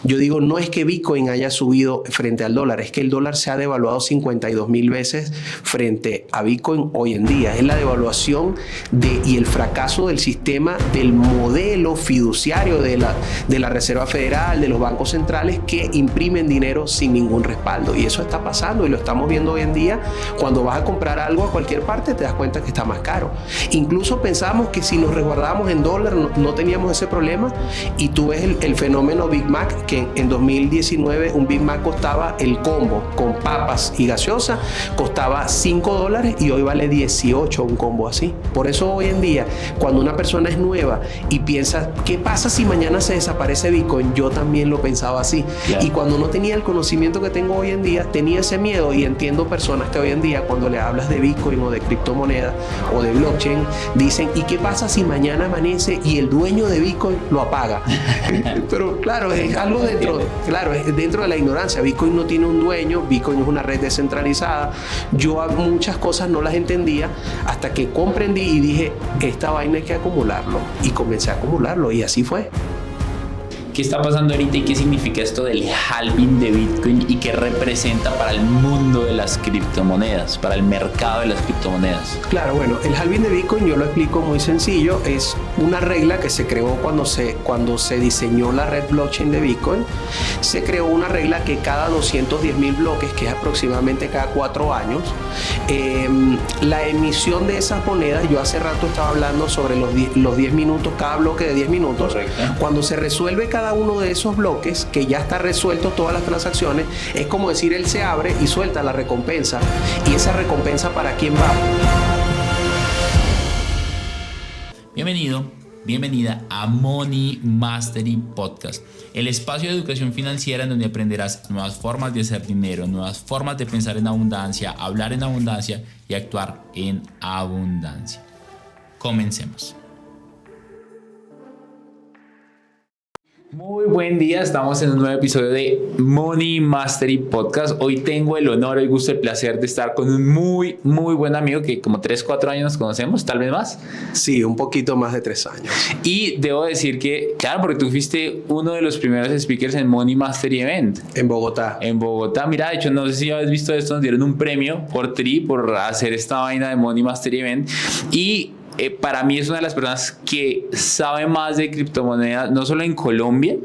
yo digo, no es que Bitcoin haya subido frente al dólar, es que el dólar se ha devaluado 52,000 veces frente a Bitcoin hoy en día. Es la devaluación y el fracaso del sistema, del modelo fiduciario de la Reserva Federal, de los bancos centrales que imprimen dinero sin ningún respaldo. Y eso está pasando y lo estamos viendo hoy en día. Cuando vas a comprar algo a cualquier parte te das cuenta que está más caro. Incluso pensamos que si nos resguardábamos en dólar no teníamos ese problema, y tú ves el fenómeno Big Mac, que en 2019 un Big Mac costaba el combo con papas y gaseosa, costaba $5 y hoy vale 18 un combo así. Por eso hoy en día, cuando una persona es nueva y piensa, ¿qué pasa si mañana se desaparece Bitcoin? Yo también lo pensaba así. Claro. Y cuando no tenía el conocimiento que tengo hoy en día, tenía ese miedo, y entiendo personas que hoy en día cuando le hablas de Bitcoin o de criptomonedas o de blockchain, dicen, ¿y qué pasa si mañana amanece y el dueño de Bitcoin lo apaga? Pero claro, es algo dentro de la ignorancia. Bitcoin no tiene un dueño, Bitcoin es una red descentralizada. Yo muchas cosas no las entendía hasta que comprendí y dije, esta vaina hay que acumularlo, y comencé a acumularlo, y así fue. ¿Qué está pasando ahorita y qué significa esto del halving de Bitcoin y qué representa para el mundo de las criptomonedas, para el mercado de las criptomonedas? Claro, bueno, el halving de Bitcoin yo lo explico muy sencillo. Es una regla que se creó cuando se diseñó la red blockchain de Bitcoin. Se creó una regla que cada 210,000 bloques, que es aproximadamente cada 4 años, la emisión de esas monedas, yo hace rato estaba hablando sobre los 10 minutos, cada bloque de 10 minutos. Correcto. Cuando se resuelve cada uno de esos bloques, que ya está resuelto todas las transacciones, es como decir, él se abre y suelta la recompensa. ¿Y esa recompensa para quién va? Bienvenida a Money Mastery Podcast, el espacio de educación financiera en donde aprenderás nuevas formas de hacer dinero, nuevas formas de pensar en abundancia, hablar en abundancia y actuar en abundancia. Comencemos. Muy buen día, estamos en un nuevo episodio de Money Mastery Podcast. Hoy tengo el honor, el gusto, el placer de estar con un muy buen amigo que como 3-4 años nos conocemos, tal vez más. Sí, un poquito más de 3 años. Y debo decir que, claro, porque tú fuiste uno de los primeros speakers en Money Mastery Event. En Bogotá. En Bogotá, mira, de hecho, no sé si habéis visto esto, nos dieron un premio por hacer esta vaina de Money Mastery Event. Y para mí es una de las personas que sabe más de criptomonedas, no solo en Colombia,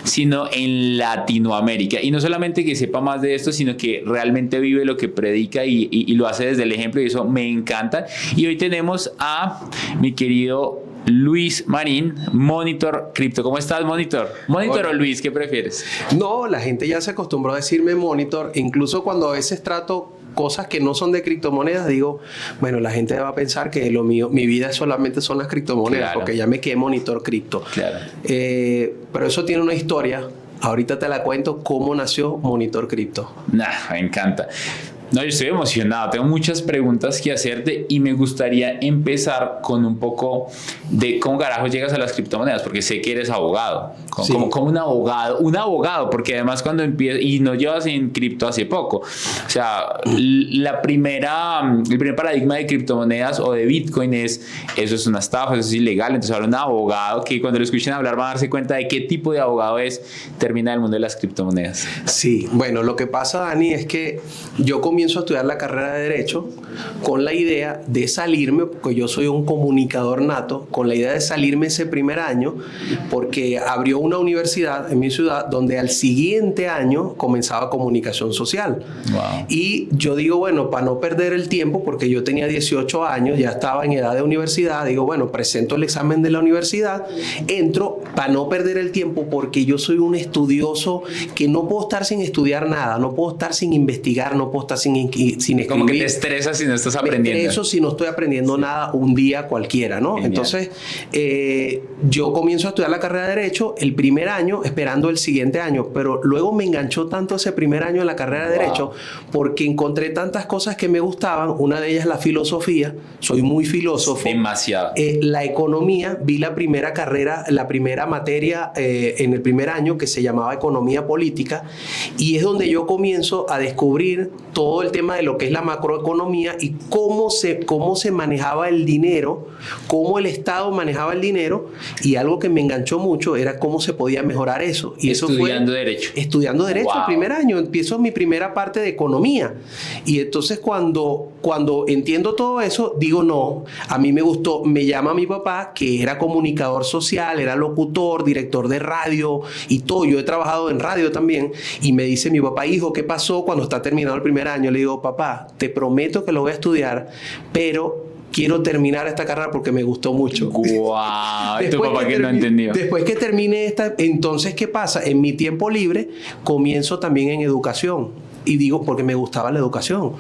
sino en Latinoamérica. Y no solamente que sepa más de esto, sino que realmente vive lo que predica y lo hace desde el ejemplo, y eso me encanta. Y hoy tenemos a mi querido Luis Marín, Monitor Crypto. ¿Cómo estás, Monitor? ¿Monitor o Luis? ¿Qué prefieres? No, la gente ya se acostumbró a decirme Monitor. Incluso cuando a veces trato cosas que no son de criptomonedas, digo, bueno, la gente va a pensar que lo mío, mi vida solamente son las criptomonedas, claro, porque ya me quedé Monitor Cripto. Claro. Pero eso tiene una historia. Ahorita te la cuento cómo nació Monitor Cripto. Me encanta. No, yo estoy emocionado, tengo muchas preguntas que hacerte y me gustaría empezar con un poco de cómo carajo llegas a las criptomonedas, porque sé que eres abogado, como un abogado, porque además cuando empiezas, y no llevas en cripto hace poco, o sea, el primer paradigma de criptomonedas o de Bitcoin es, eso es una estafa, eso es ilegal. Entonces ahora un abogado que cuando lo escuchen hablar van a darse cuenta de qué tipo de abogado termina en el mundo de las criptomonedas. Sí, bueno, lo que pasa, Dani, es que yo comienzo a estudiar la carrera de Derecho con la idea de salirme, porque yo soy un comunicador nato, con la idea de salirme ese primer año, porque abrió una universidad en mi ciudad donde al siguiente año comenzaba comunicación social. Wow. Y yo digo, bueno, para no perder el tiempo, porque yo tenía 18 años, ya estaba en edad de universidad, digo, bueno, presento el examen de la universidad, entro para no perder el tiempo, porque yo soy un estudioso que no puedo estar sin estudiar nada, no puedo estar sin investigar, no puedo estar sin escribir. Como que te estresas si no estás aprendiendo. Me estreso si no estoy aprendiendo nada un día cualquiera, ¿no? Genial. Entonces, yo comienzo a estudiar la carrera de Derecho el primer año esperando el siguiente año, pero luego me enganchó tanto ese primer año en la carrera de Derecho porque encontré tantas cosas que me gustaban. Una de ellas la filosofía, soy muy filósofo. Demasiado. La economía, vi la primera carrera, la primera materia en el primer año que se llamaba Economía Política, y es donde yo comienzo a descubrir todo todo el tema de lo que es la macroeconomía y cómo se manejaba el dinero, cómo el Estado manejaba el dinero, y algo que me enganchó mucho era cómo se podía mejorar eso. Y eso estudiando Derecho. Estudiando Derecho. Wow. El primer año, empiezo mi primera parte de economía. Y entonces cuando entiendo todo eso, digo no, a mí me gustó, me llama mi papá, que era comunicador social, era locutor, director de radio y todo. Yo he trabajado en radio también. Y me dice mi papá, hijo, ¿qué pasó cuando está terminado el primer año? Le digo, papá, te prometo que lo voy a estudiar, pero quiero terminar esta carrera porque me gustó mucho. ¡Guau! Tu papá que no entendió. Después que termine esta, entonces, ¿qué pasa? En mi tiempo libre comienzo también en educación. Y digo, porque me gustaba la educación.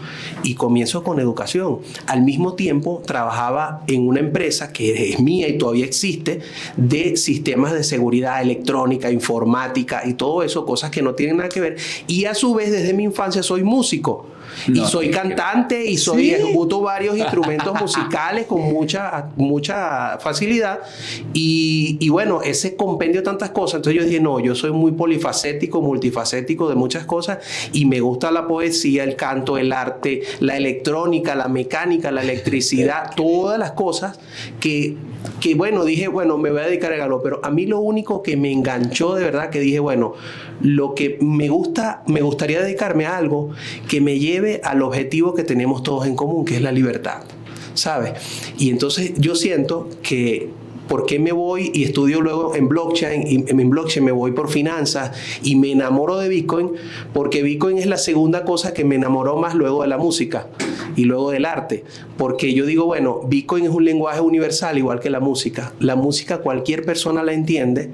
Y comienzo con educación. Al mismo tiempo, trabajaba en una empresa que es mía y todavía existe, de sistemas de seguridad electrónica, informática y todo eso, cosas que no tienen nada que ver. Y a su vez, desde mi infancia, soy músico. Y soy cantante y ejecuto varios instrumentos musicales con mucha facilidad. Y bueno, ese compendio de tantas cosas. Entonces yo dije, no, yo soy muy polifacético, multifacético de muchas cosas y me gusta la poesía, el canto, el arte, la electrónica, la mecánica, la electricidad, todas las cosas que bueno, dije, bueno, me voy a dedicar a algo. Pero a mí lo único que me enganchó de verdad, que dije, bueno, lo que me gustaría dedicarme a algo que me lleve al objetivo que tenemos todos en común, que es la libertad, ¿sabes? Y entonces yo siento que ¿por qué me voy y estudio luego en blockchain? Y en blockchain me voy por finanzas y me enamoro de Bitcoin, porque Bitcoin es la segunda cosa que me enamoró más luego de la música y luego del arte. Porque yo digo, bueno, Bitcoin es un lenguaje universal igual que la música. La música cualquier persona la entiende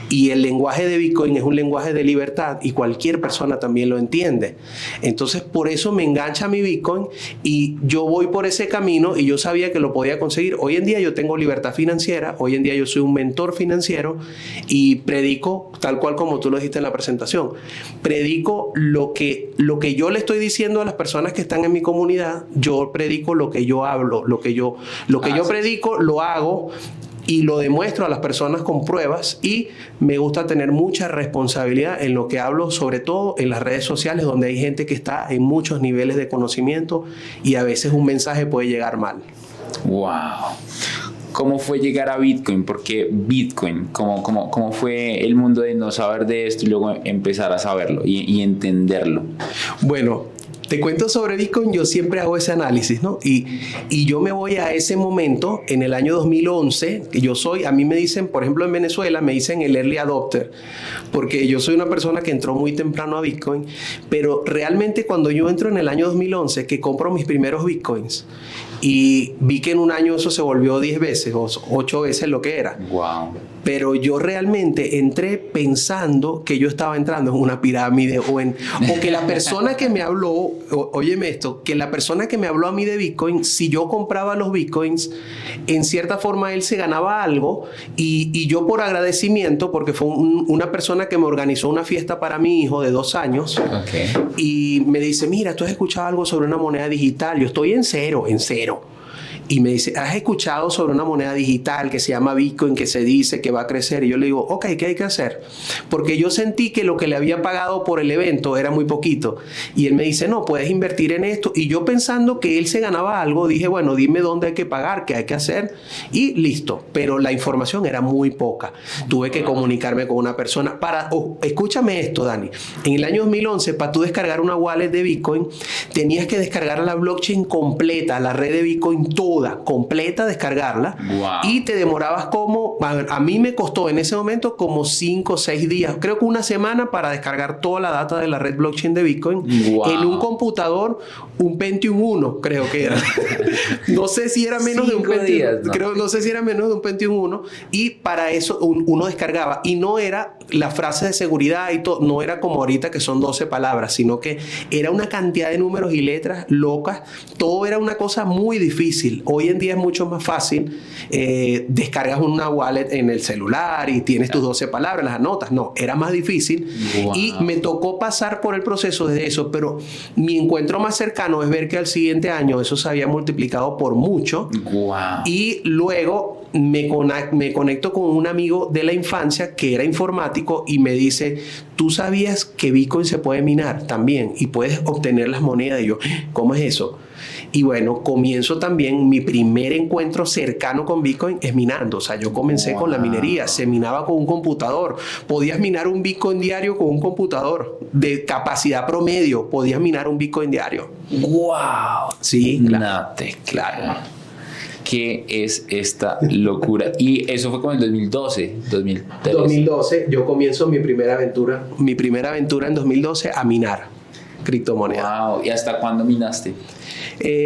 y el lenguaje de Bitcoin es un lenguaje de libertad y cualquier persona también lo entiende. Entonces, por eso me engancha mi Bitcoin y yo voy por ese camino y yo sabía que lo podía conseguir. Hoy en día yo tengo libertad financiera. Hoy en día yo soy un mentor financiero y predico, tal cual como tú lo dijiste en la presentación, predico lo que yo le estoy diciendo a las personas que están en mi comunidad. Yo predico lo que yo hablo, lo que yo predico, lo hago y lo demuestro a las personas con pruebas, y me gusta tener mucha responsabilidad en lo que hablo, sobre todo en las redes sociales, donde hay gente que está en muchos niveles de conocimiento y a veces un mensaje puede llegar mal. ¡Wow! ¿Cómo fue llegar a Bitcoin? ¿Por qué Bitcoin? ¿Cómo fue el mundo de no saber de esto y luego empezar a saberlo y entenderlo? Bueno, te cuento sobre Bitcoin. Yo siempre hago ese análisis, ¿no? Y yo me voy a ese momento en el año 2011. A mí me dicen, por ejemplo, en Venezuela, me dicen el early adopter, porque yo soy una persona que entró muy temprano a Bitcoin, pero realmente cuando yo entro en el año 2011, que compro mis primeros Bitcoins, y vi que en un año eso se volvió 10 veces o 8 veces lo que era. Wow. Pero yo realmente entré pensando que yo estaba entrando en una pirámide o que la persona que me habló, óyeme esto, que la persona que me habló a mí de Bitcoin, si yo compraba los Bitcoins, en cierta forma él se ganaba algo y yo por agradecimiento, porque fue una persona que me organizó una fiesta para mi hijo de 2 años. Okay. Y me dice, mira, ¿tú has escuchado algo sobre una moneda digital? Yo estoy en cero. Y me dice, ¿has escuchado sobre una moneda digital que se llama Bitcoin, que se dice que va a crecer? Y yo le digo, ok, ¿qué hay que hacer? Porque yo sentí que lo que le había pagado por el evento era muy poquito. Y él me dice, no, puedes invertir en esto. Y yo pensando que él se ganaba algo, dije, bueno, dime dónde hay que pagar, qué hay que hacer y listo. Pero la información era muy poca. Tuve que comunicarme con una persona escúchame esto, Dani. En el año 2011, para tú descargar una wallet de Bitcoin, tenías que descargar la blockchain completa, la red de Bitcoin toda, completa, descargarla. Wow. Y te demorabas a mí me costó en ese momento como 5 o 6 días, creo que una semana, para descargar toda la data de la red blockchain de Bitcoin. Wow. En un computador, un Pentium 1 creo que era. No sé si era menos de un Pentium días, ¿no? No sé si era menos de un Pentium 1, y para eso uno descargaba, y no era la frase de seguridad y todo, no era como ahorita que son 12 palabras, sino que era una cantidad de números y letras locas. Todo era una cosa muy difícil. Hoy en día es mucho más fácil. Descargas una wallet en el celular y tienes tus 12 palabras, las anotas. No, era más difícil. Wow. Y me tocó pasar por el proceso de eso, pero mi encuentro más cercano es ver que al siguiente año eso se había multiplicado por mucho. Wow. Y luego me conecto con un amigo de la infancia que era informático y me dice, ¿tú sabías que Bitcoin se puede minar también y puedes obtener las monedas? Y yo, ¿cómo es eso? Y bueno, comienzo también, mi primer encuentro cercano con Bitcoin es minando. O sea, yo comencé con la minería, se minaba con un computador. Podías minar un Bitcoin diario con un computador de capacidad promedio. Podías minar un Bitcoin diario. ¡Wow! Sí, claro. Claro. ¿Qué es esta locura? Y eso fue como en 2012, 2013. 2012, yo comienzo mi primera aventura en 2012 a minar criptomonedas. ¡Wow! ¿Y hasta cuándo minaste?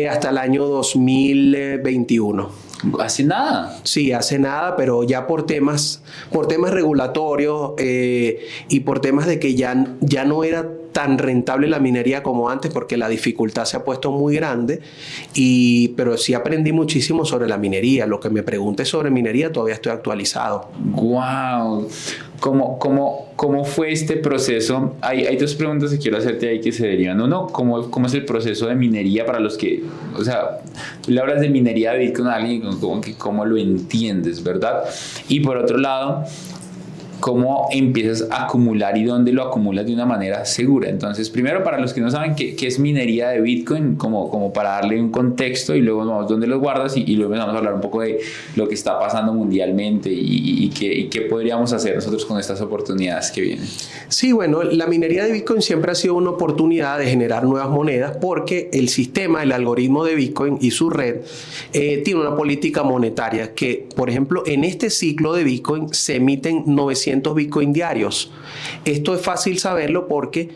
Hasta el año 2021. ¿Hace nada? Sí, hace nada, pero ya por temas regulatorios y por temas de que ya no era tan rentable la minería como antes, porque la dificultad se ha puesto muy grande, pero sí aprendí muchísimo sobre la minería. Lo que me preguntes sobre minería todavía estoy actualizado. ¡Wow! ¿Cómo fue este proceso? Hay dos preguntas que quiero hacerte ahí que se derivan. Uno, ¿cómo es el proceso de minería para los que, o sea, tú le hablas de minería de Bitcoin a alguien, ¿cómo lo entiendes, verdad? Y por otro lado, ¿cómo empiezas a acumular y dónde lo acumulas de una manera segura? Entonces, primero, para los que no saben qué es minería de Bitcoin, como para darle un contexto, y luego vamos dónde los guardas y luego vamos a hablar un poco de lo que está pasando mundialmente y qué podríamos hacer nosotros con estas oportunidades que vienen. Sí, bueno, la minería de Bitcoin siempre ha sido una oportunidad de generar nuevas monedas porque el sistema, el algoritmo de Bitcoin y su red tiene una política monetaria que, por ejemplo, en este ciclo de Bitcoin se emiten 900 Bitcoin diarios. Esto es fácil saberlo porque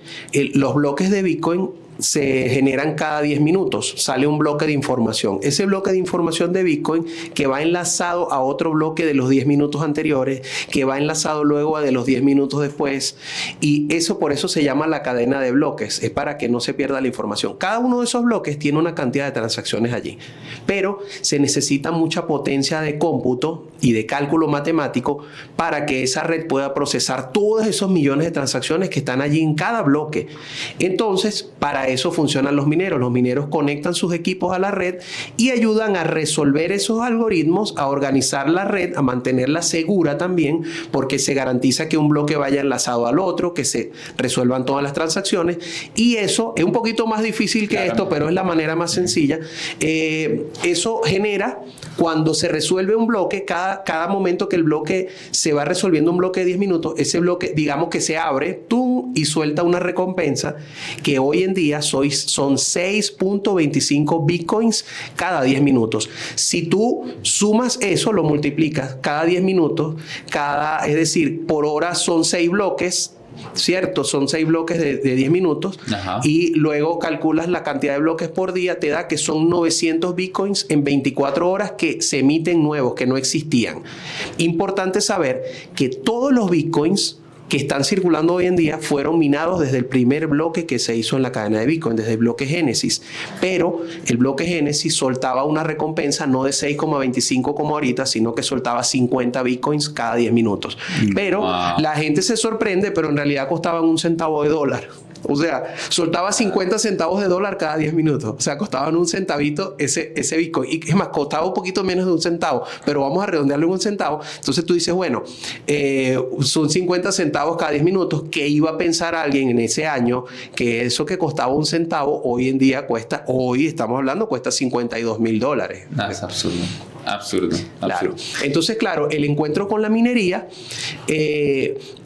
los bloques de Bitcoin se generan cada 10 minutos. Sale un bloque de información. Ese bloque de información de Bitcoin que va enlazado a otro bloque de los 10 minutos anteriores, que va enlazado luego a de los 10 minutos después. Y por eso se llama la cadena de bloques. Es para que no se pierda la información. Cada uno de esos bloques tiene una cantidad de transacciones allí. Pero se necesita mucha potencia de cómputo y de cálculo matemático para que esa red pueda procesar todos esos millones de transacciones que están allí en cada bloque. Entonces, para eso funcionan los mineros. Los mineros conectan sus equipos a la red y ayudan a resolver esos algoritmos, a organizar la red, a mantenerla segura también, porque se garantiza que un bloque vaya enlazado al otro, que se resuelvan todas las transacciones. Y eso es un poquito más difícil que esto, pero es la manera más sencilla. Eso genera, cuando se resuelve un bloque, cada momento que el bloque se va resolviendo un bloque de 10 minutos, ese bloque, digamos que se abre, ¡tum!, y suelta una recompensa que hoy en día son 6.25 bitcoins cada 10 minutos. Si tú sumas eso, lo multiplicas cada 10 minutos, es decir, por hora son 6 bloques, ¿cierto? Son 6 bloques de 10 minutos. Ajá. Y luego calculas la cantidad de bloques por día, te da que son 900 bitcoins en 24 horas que se emiten nuevos, que no existían. Importante saber que todos los bitcoins que están circulando hoy en día fueron minados desde el primer bloque que se hizo en la cadena de Bitcoin, desde el bloque Génesis. Pero el bloque Génesis soltaba una recompensa no de 6,25 como ahorita, sino que soltaba 50 Bitcoins cada 10 minutos. Pero la gente se sorprende, pero en realidad costaban $1 centavo. O sea, soltaba 50 centavos de dólar cada 10 minutos. O sea, costaban $1 centavito ese Bitcoin. Y es más, costaba un poquito menos de $1 centavo, pero vamos a redondearlo en $1 centavo. Entonces tú dices, bueno, son 50 centavos cada 10 minutos. ¿Qué iba a pensar alguien en ese año que eso que costaba $1 centavo hoy en día cuesta $52,000? No, es absurdo. Absurdo. Claro. Entonces, claro, el encuentro con la minería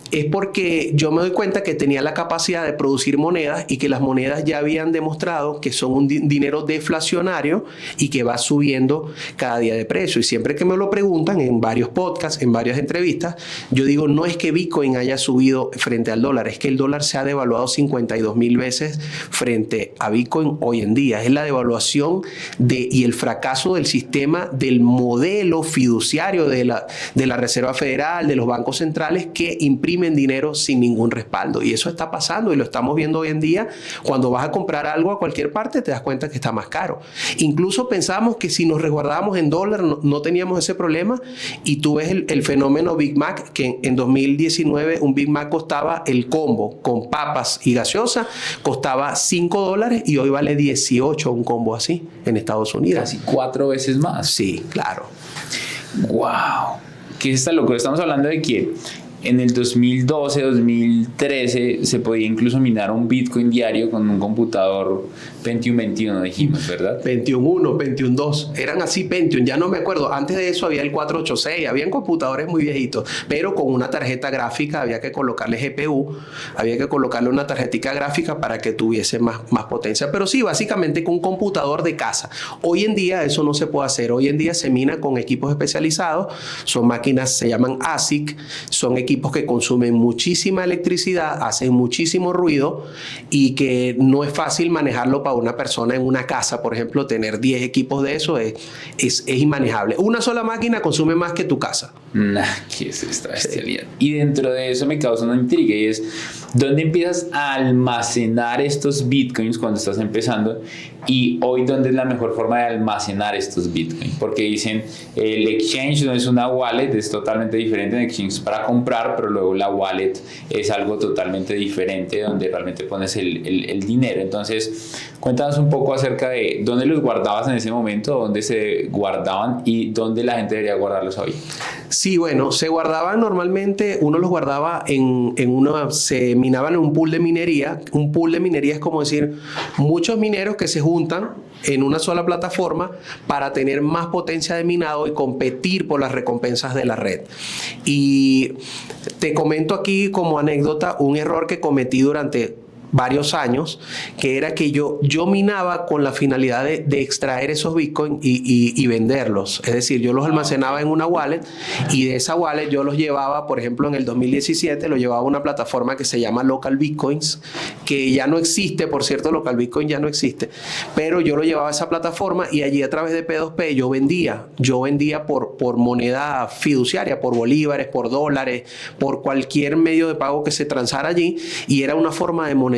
es porque yo me doy cuenta que tenía la capacidad de producir monedas y que las monedas ya habían demostrado que son un dinero deflacionario y que va subiendo cada día de precio. Y siempre que me lo preguntan en varios podcasts, en varias entrevistas, yo digo, no es que Bitcoin haya subido frente al dólar, es que el dólar se ha devaluado 52,000 veces frente a Bitcoin hoy en día. Es la devaluación y el fracaso del sistema, del modelo fiduciario de la Reserva Federal, de los bancos centrales que imprimen dinero sin ningún respaldo. Y eso está pasando y lo estamos viendo hoy en día. Cuando vas a comprar algo a cualquier parte te das cuenta que está más caro. Incluso pensamos que si nos resguardábamos en dólar no teníamos ese problema, y tú ves el fenómeno Big Mac, que en 2019 un Big Mac costaba, el combo con papas y gaseosa costaba $5 y hoy vale 18 un combo así en Estados Unidos. Casi 4 veces más. Sí, claro. ¡Wow! ¿Qué es esta locura? Estamos hablando de que en el 2012, 2013 se podía incluso minar un Bitcoin diario con un computador Pentium 21, dijimos, ¿verdad? Pentium 1, Pentium 2, eran así Pentium, ya no me acuerdo. Antes de eso había el 486, habían computadores muy viejitos, pero con una tarjeta gráfica había que colocarle GPU, había que colocarle una tarjetita gráfica para que tuviese más potencia. Pero sí, básicamente con un computador de casa. Hoy en día eso no se puede hacer. Hoy en día se mina con equipos especializados, son máquinas, se llaman ASIC, son equipos que consumen muchísima electricidad, hacen muchísimo ruido y que no es fácil manejarlo para una persona en una casa. Por ejemplo, tener 10 equipos de eso es inmanejable. Una sola máquina consume más que tu casa. ¿Qué es esta bestialidad? Sí. Y dentro de eso me causa una intriga y es, ¿dónde empiezas a almacenar estos bitcoins cuando estás empezando? Y hoy, ¿dónde es la mejor forma de almacenar estos bitcoins? Porque dicen, el exchange no es una wallet, es totalmente diferente. En exchange para comprar, pero luego la wallet es algo totalmente diferente donde realmente pones el dinero. Entonces, cuéntanos un poco acerca de dónde los guardabas en ese momento, dónde se guardaban y dónde la gente debería guardarlos hoy. Sí, bueno, se guardaban normalmente, uno los guardaba se minaban en un pool de minería. Un pool de minería es como decir, muchos mineros que se juntan en una sola plataforma para tener más potencia de minado y competir por las recompensas de la red. Y te comento aquí como anécdota un error que cometí durante varios años, que era que yo minaba con la finalidad de extraer esos bitcoins y venderlos. Es decir, yo los almacenaba en una wallet y de esa wallet yo los llevaba, por ejemplo, en el 2017 lo llevaba a una plataforma que se llama Local Bitcoins, que ya no existe, por cierto, Local Bitcoin ya no existe, pero yo lo llevaba a esa plataforma y allí a través de P2P yo vendía por moneda fiduciaria, por bolívares, por dólares, por cualquier medio de pago que se transara allí, y era una forma de monetizar.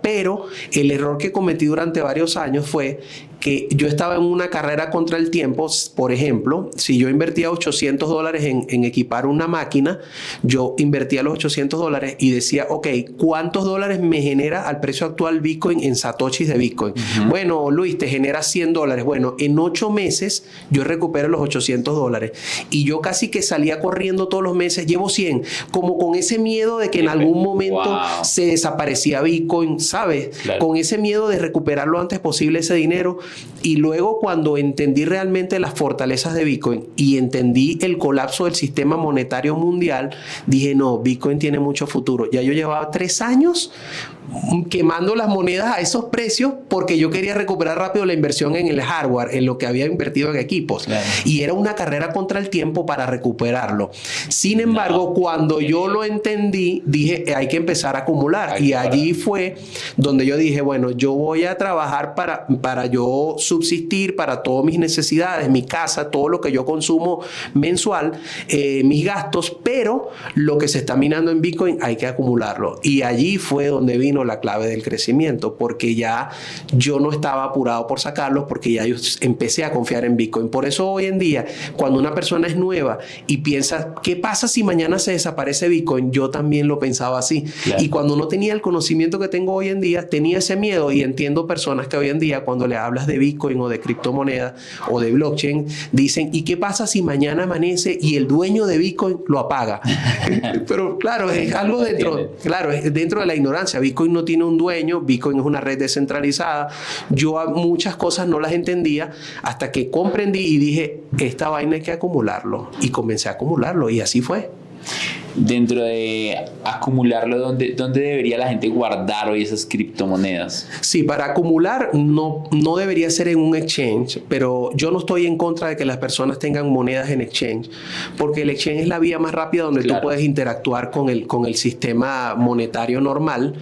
Pero el error que cometí durante varios años fue que yo estaba en una carrera contra el tiempo. Por ejemplo, si yo invertía $800 en equipar una máquina, yo invertía los $800 y decía, ok, ¿cuántos dólares me genera al precio actual Bitcoin en satoshis de Bitcoin? Bueno, Luis, te genera $100. Bueno, en 8 meses yo recupero los $800 y yo casi que salía corriendo todos los meses, llevo 100, como con ese miedo de que en algún momento se desaparecía Bitcoin, ¿sabes? Claro. Con ese miedo de recuperar lo antes posible ese dinero. Y luego, cuando entendí realmente las fortalezas de Bitcoin y entendí el colapso del sistema monetario mundial, dije, no, Bitcoin tiene mucho futuro. Ya yo llevaba 3 años quemando las monedas a esos precios porque yo quería recuperar rápido la inversión en el hardware, en lo que había invertido en equipos. Claro. Y era una carrera contra el tiempo para recuperararlo. Sin embargo, cuando yo lo entendí, dije, hay que empezar a acumular. Y allí fue donde yo dije, bueno, yo voy a trabajar para yo subsistir, para todas mis necesidades, mi casa, todo lo que yo consumo mensual, mis gastos, pero lo que se está minando en Bitcoin hay que acumularlo. Y allí fue donde vino la clave del crecimiento, porque ya yo no estaba apurado por sacarlos, porque ya yo empecé a confiar en Bitcoin. Por eso hoy en día, cuando una persona es nueva y piensa, ¿qué pasa si mañana se desaparece Bitcoin? Yo también lo pensaba así. Claro. Y cuando no tenía el conocimiento que tengo hoy en día, tenía ese miedo, y entiendo personas que hoy en día, cuando le hablas de Bitcoin o de criptomonedas o de blockchain, dicen, ¿y qué pasa si mañana amanece y el dueño de Bitcoin lo apaga? Pero claro, es algo dentro de la ignorancia. Bitcoin no tiene un dueño, Bitcoin es una red descentralizada. Yo muchas cosas no las entendía hasta que comprendí y dije, esta vaina hay que acumularlo, y comencé a acumularlo, y así fue. Dentro de acumularlo, ¿dónde debería la gente guardar hoy esas criptomonedas? Sí, para acumular no debería ser en un exchange, pero yo no estoy en contra de que las personas tengan monedas en exchange, porque el exchange es la vía más rápida donde tú puedes interactuar con el sistema monetario normal.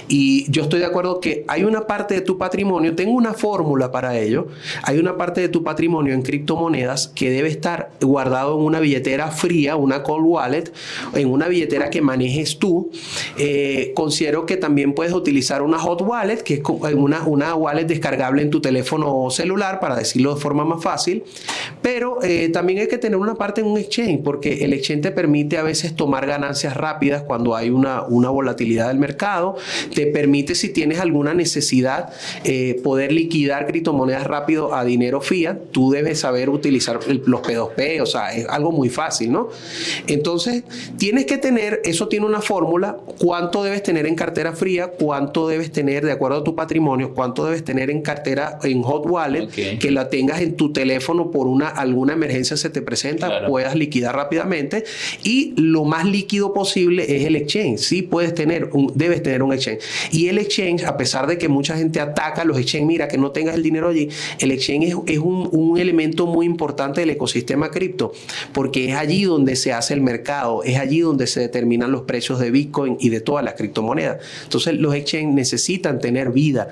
Y yo estoy de acuerdo que hay una parte de tu patrimonio, tengo una fórmula para ello, hay una parte de tu patrimonio en criptomonedas que debe estar guardado en una billetera fría, una cold wallet, en en una billetera que manejes tú. Considero que también puedes utilizar una hot wallet, que es una wallet descargable en tu teléfono celular, para decirlo de forma más fácil. Pero también hay que tener una parte en un exchange, porque el exchange te permite a veces tomar ganancias rápidas cuando hay una volatilidad del mercado. Te permite, si tienes alguna necesidad, poder liquidar criptomonedas rápido a dinero fiat. Tú debes saber utilizar los P2P, o sea, es algo muy fácil, ¿no? Entonces, tienes que tener, eso tiene una fórmula, cuánto debes tener en cartera fría, cuánto debes tener de acuerdo a tu patrimonio, cuánto debes tener en cartera, en hot wallet, que la tengas en tu teléfono por alguna emergencia se te presenta, claro, puedas liquidar rápidamente, y lo más líquido posible es el exchange. Sí, debes tener un exchange. Y el exchange, a pesar de que mucha gente ataca los exchange, mira, que no tengas el dinero allí, el exchange es un elemento muy importante del ecosistema cripto, porque es allí donde se hace el mercado, es allí donde se determinan los precios de Bitcoin y de todas las criptomonedas. Entonces, los exchange necesitan tener vida,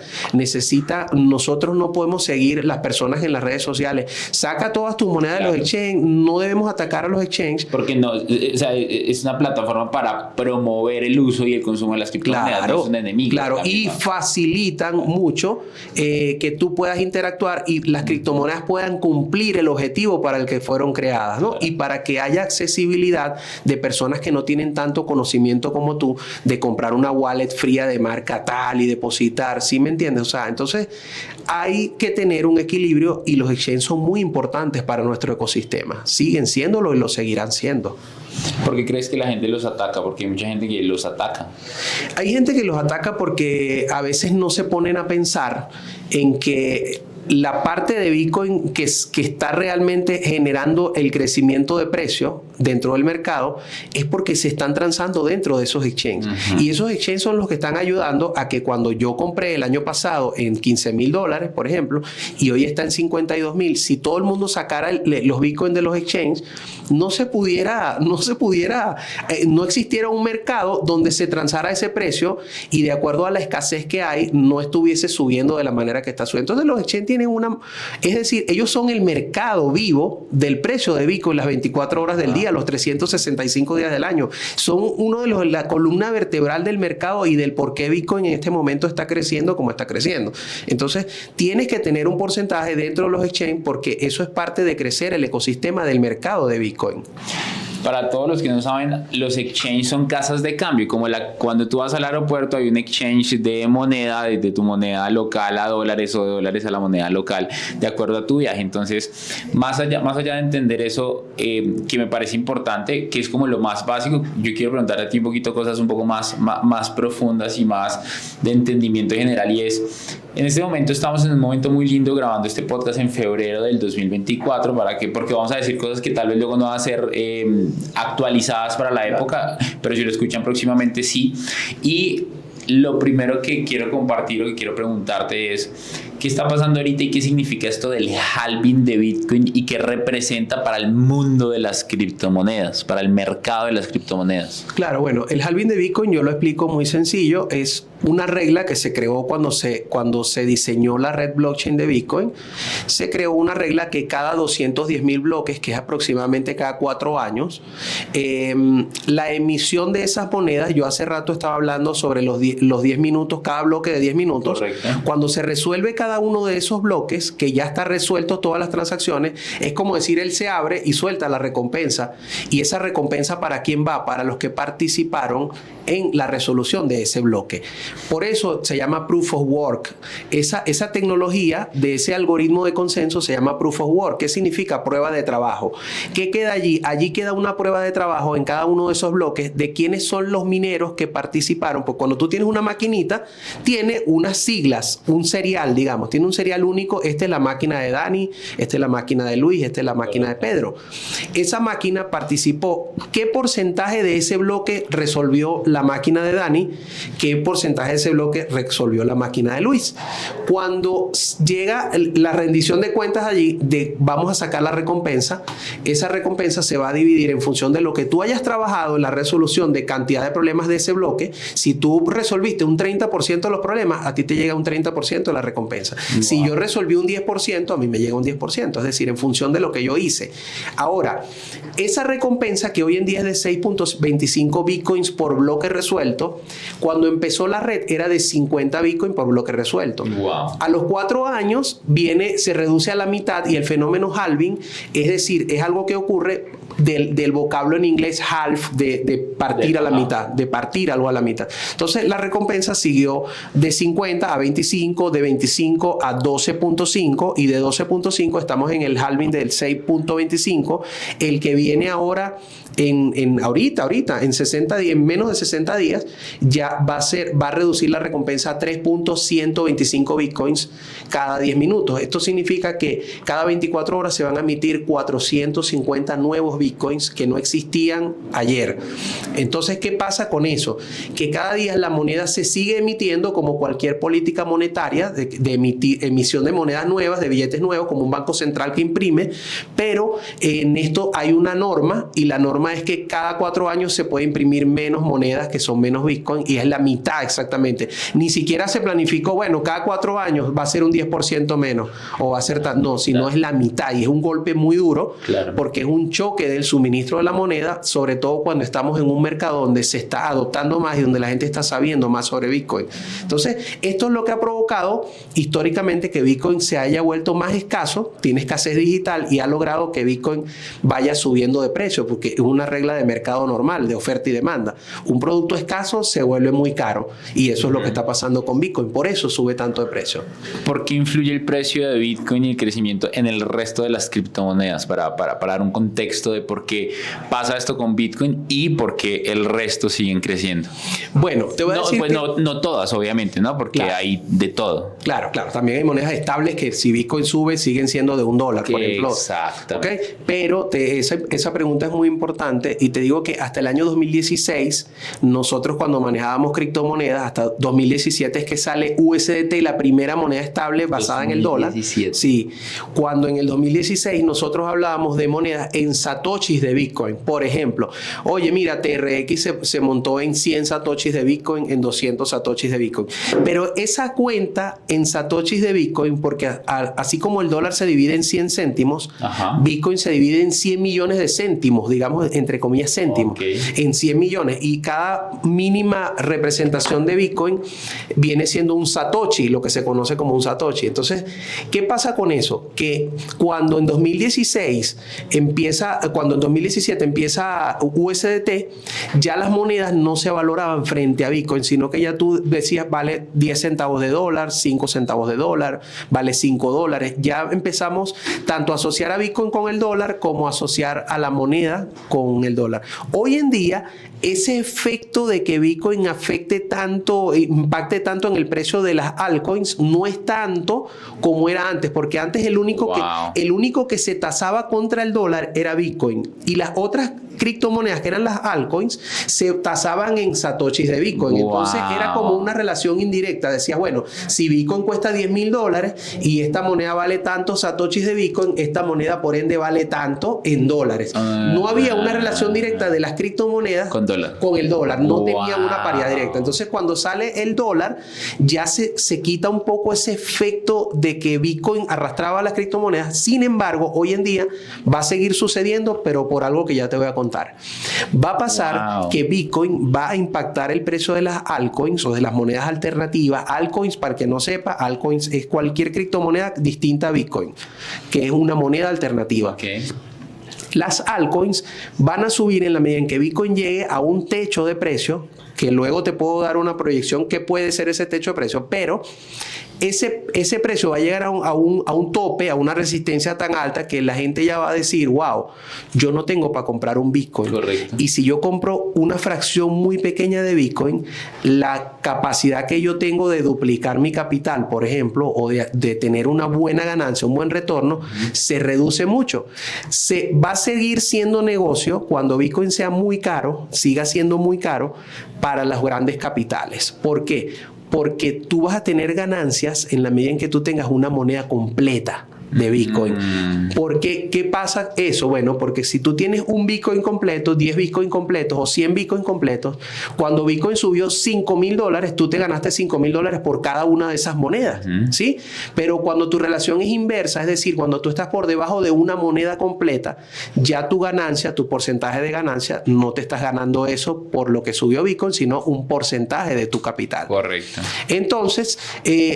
nosotros no podemos seguir las personas en las redes sociales, saca todas tus monedas, claro, de los exchange. No debemos atacar a los exchange, porque no, o sea, es una plataforma para promover el uso y el consumo de las criptomonedas, claro, no es un enemigo. Claro, y facilitan mucho que tú puedas interactuar y las criptomonedas puedan cumplir el objetivo para el que fueron creadas, ¿no? Claro. Y para que haya accesibilidad de personas que no tienen tanto conocimiento como tú de comprar una wallet fría de marca tal y depositar, ¿sí me entiendes? O sea, entonces hay que tener un equilibrio, y los exchanges son muy importantes para nuestro ecosistema. Siguen siéndolo y lo seguirán siendo. ¿Por qué crees que la gente los ataca? Porque hay mucha gente que los ataca. Hay gente que los ataca porque a veces no se ponen a pensar en que la parte de Bitcoin que está realmente generando el crecimiento de precio dentro del mercado es porque se están transando dentro de esos exchanges. Uh-huh. Y esos exchanges son los que están ayudando a que cuando yo compré el año pasado en $15,000, por ejemplo, y hoy está en 52,000, si todo el mundo sacara los Bitcoin de los exchanges, no existiera un mercado donde se transara ese precio y de acuerdo a la escasez que hay, no estuviese subiendo de la manera que está subiendo. Entonces los exchanges tienen es decir, ellos son el mercado vivo del precio de Bitcoin las 24 horas del día, los 365 días del año. Son uno de la columna vertebral del mercado y del por qué Bitcoin en este momento está creciendo como está creciendo. Entonces, tienes que tener un porcentaje dentro de los exchanges porque eso es parte de crecer el ecosistema del mercado de Bitcoin. Para todos los que no saben, los exchanges son casas de cambio. Como cuando tú vas al aeropuerto hay un exchange de moneda, de tu moneda local a dólares o de dólares a la moneda local, de acuerdo a tu viaje. Entonces, más allá de entender eso, que me parece importante, que es como lo más básico, yo quiero preguntar a ti un poquito cosas un poco más profundas y más de entendimiento general, y es... En este momento estamos en un momento muy lindo grabando este podcast en febrero del 2024. Porque vamos a decir cosas que tal vez luego no van a ser actualizadas para la época, pero si lo escuchan próximamente sí. Y lo primero que quiero compartir o que quiero preguntarte es ¿qué está pasando ahorita y qué significa esto del halving de Bitcoin y qué representa para el mundo de las criptomonedas, para el mercado de las criptomonedas? Claro, bueno, el halving de Bitcoin yo lo explico muy sencillo. Es una regla que se creó cuando se diseñó la red blockchain de Bitcoin. Se creó una regla que cada 210,000 bloques, que es aproximadamente cada 4 años, la emisión de esas monedas, yo hace rato estaba hablando sobre los 10 minutos, cada bloque de 10 minutos. Correcto. Cuando se resuelve cada uno de esos bloques, que ya está resuelto todas las transacciones, es como decir, él se abre y suelta la recompensa. Y esa recompensa, ¿para quién va? Para los que participaron en la resolución de ese bloque. Por eso se llama Proof of Work. Esa tecnología de ese algoritmo de consenso se llama Proof of Work. ¿Qué significa? Prueba de trabajo. ¿Qué queda allí? Allí queda una prueba de trabajo en cada uno de esos bloques de quiénes son los mineros que participaron. Porque cuando tú tienes una maquinita, tiene unas siglas, un serial, digamos. Tiene un serial único. Esta es la máquina de Dani, esta es la máquina de Luis, esta es la máquina de Pedro. Esa máquina participó. ¿Qué porcentaje de ese bloque resolvió la máquina de Dani? ¿Qué porcentaje porcentaje de ese bloque resolvió la máquina de Luis. Cuando llega la rendición de cuentas allí, vamos a sacar la recompensa, esa recompensa se va a dividir en función de lo que tú hayas trabajado en la resolución de cantidad de problemas de ese bloque. Si tú resolviste un 30% de los problemas, a ti te llega un 30% de la recompensa. Wow. Si yo resolví un 10%, a mí me llega un 10%, es decir, en función de lo que yo hice. Ahora, esa recompensa que hoy en día es de 6.25 bitcoins por bloque resuelto, cuando empezó la red era de 50 bitcoins por bloque resuelto. Wow. A los 4 años se reduce a la mitad, y el fenómeno halving, es decir, es algo que ocurre del vocablo en inglés half, de partir a la mitad, de partir algo a la mitad. Entonces la recompensa siguió de 50 a 25, de 25 a 12.5, y de 12.5 estamos en el halving del 6.25. El que viene ahora ahorita en 60 días, en menos de 60 días, ya va a reducir la recompensa a 3.125 bitcoins cada 10 minutos. Esto significa que cada 24 horas se van a emitir 450 nuevos bitcoins que no existían ayer. Entonces, ¿qué pasa con eso? Que cada día la moneda se sigue emitiendo como cualquier política monetaria de emisión de monedas nuevas, de billetes nuevos, como un banco central que imprime, pero en esto hay una norma, y la norma es que cada 4 años se puede imprimir menos monedas, que son menos bitcoin, y es la mitad exactamente. Ni siquiera se planificó, bueno, cada 4 años va a ser un 10% menos, o va a ser no, sino es la mitad, y es un golpe muy duro, claro, porque es un choque del suministro de la moneda, sobre todo cuando estamos en un mercado donde se está adoptando más y donde la gente está sabiendo más sobre bitcoin. Entonces, esto es lo que ha provocado históricamente que bitcoin se haya vuelto más escaso, tiene escasez digital, y ha logrado que bitcoin vaya subiendo de precio, porque es una regla de mercado normal, de oferta y demanda. Un producto escaso se vuelve muy caro, y eso es lo que está pasando con bitcoin. Por eso sube tanto de precio. ¿Por qué influye el precio de bitcoin y el crecimiento en el resto de las criptomonedas? Para dar un contexto de por qué pasa esto con bitcoin y por qué el resto siguen creciendo. Bueno, te voy a decir pues no todas, obviamente, ¿no? Porque claro, hay de todo. Claro. También hay monedas estables que si bitcoin sube siguen siendo de $1, por ejemplo. Exacto. ¿Okay? Pero esa pregunta es muy importante, y te digo que hasta el año 2016, nosotros cuando manejábamos criptomonedas, hasta 2017 es que sale USDT, la primera moneda estable basada 2017. En el dólar. Sí. Cuando en el 2016 nosotros hablábamos de monedas en satoshis de bitcoin. Por ejemplo, oye, mira, TRX se montó en 100 satoshis de bitcoin, en 200 satoshis de bitcoin. Pero esa cuenta en satoshis de bitcoin, porque así como el dólar se divide en 100 céntimos, ajá, bitcoin se divide en 100 millones de céntimos, digamos, entre comillas céntimos, okay, en 100 millones, y cada mínima representación de bitcoin viene siendo un satoshi, lo que se conoce como un satoshi. Entonces, ¿qué pasa con eso? Que cuando en 2017 empieza USDT, ya las monedas no se valoraban frente a bitcoin, sino que ya tú decías, vale 10 centavos de dólar, 5 centavos de dólar, vale $5. Ya empezamos tanto a asociar a bitcoin con el dólar como a asociar a la moneda con el dólar. Hoy en día, ese efecto de que bitcoin impacte tanto en el precio de las altcoins no es tanto como era antes, porque antes el único que se tasaba contra el dólar era bitcoin, y las otras criptomonedas que eran las altcoins se tasaban en satoshis de bitcoin. Entonces era como una relación indirecta. Decías, bueno, si bitcoin cuesta $10,000 y esta moneda vale tantos satoshis de bitcoin, esta moneda por ende vale tanto en dólares. No había una relación directa de las criptomonedas con el dólar. No tenía una paridad directa. Entonces, cuando sale el dólar, ya se quita un poco ese efecto de que bitcoin arrastraba a las criptomonedas. Sin embargo, hoy en día va a seguir sucediendo, pero por algo que ya te voy a contar. Va a pasar que bitcoin va a impactar el precio de las altcoins, o de las monedas alternativas. Altcoins, para que no sepa, altcoins es cualquier criptomoneda distinta a bitcoin, que es una moneda alternativa. Okay. Las altcoins van a subir en la medida en que bitcoin llegue a un techo de precio, que luego te puedo dar una proyección que puede ser ese techo de precio, pero ese precio va a llegar a un tope, a una resistencia tan alta que la gente ya va a decir, wow, yo no tengo para comprar un bitcoin. Correcto. Y si yo compro una fracción muy pequeña de bitcoin, la capacidad que yo tengo de duplicar mi capital, por ejemplo, o de tener una buena ganancia, un buen retorno, se reduce mucho. Va a seguir siendo negocio cuando bitcoin sea muy caro, siga siendo muy caro, para los grandes capitales. ¿Por qué? Porque tú vas a tener ganancias en la medida en que tú tengas una moneda completa de Bitcoin. Porque, ¿qué pasa eso? Bueno, porque si tú tienes un Bitcoin completo, 10 Bitcoin completos o 100 Bitcoin completos, cuando Bitcoin subió $5,000, tú te ganaste $5,000 por cada una de esas monedas, ¿sí? Pero cuando tu relación es inversa, es decir, cuando tú estás por debajo de una moneda completa, ya tu ganancia, tu porcentaje de ganancia, no te estás ganando eso por lo que subió Bitcoin, sino un porcentaje de tu capital. Correcto. Entonces,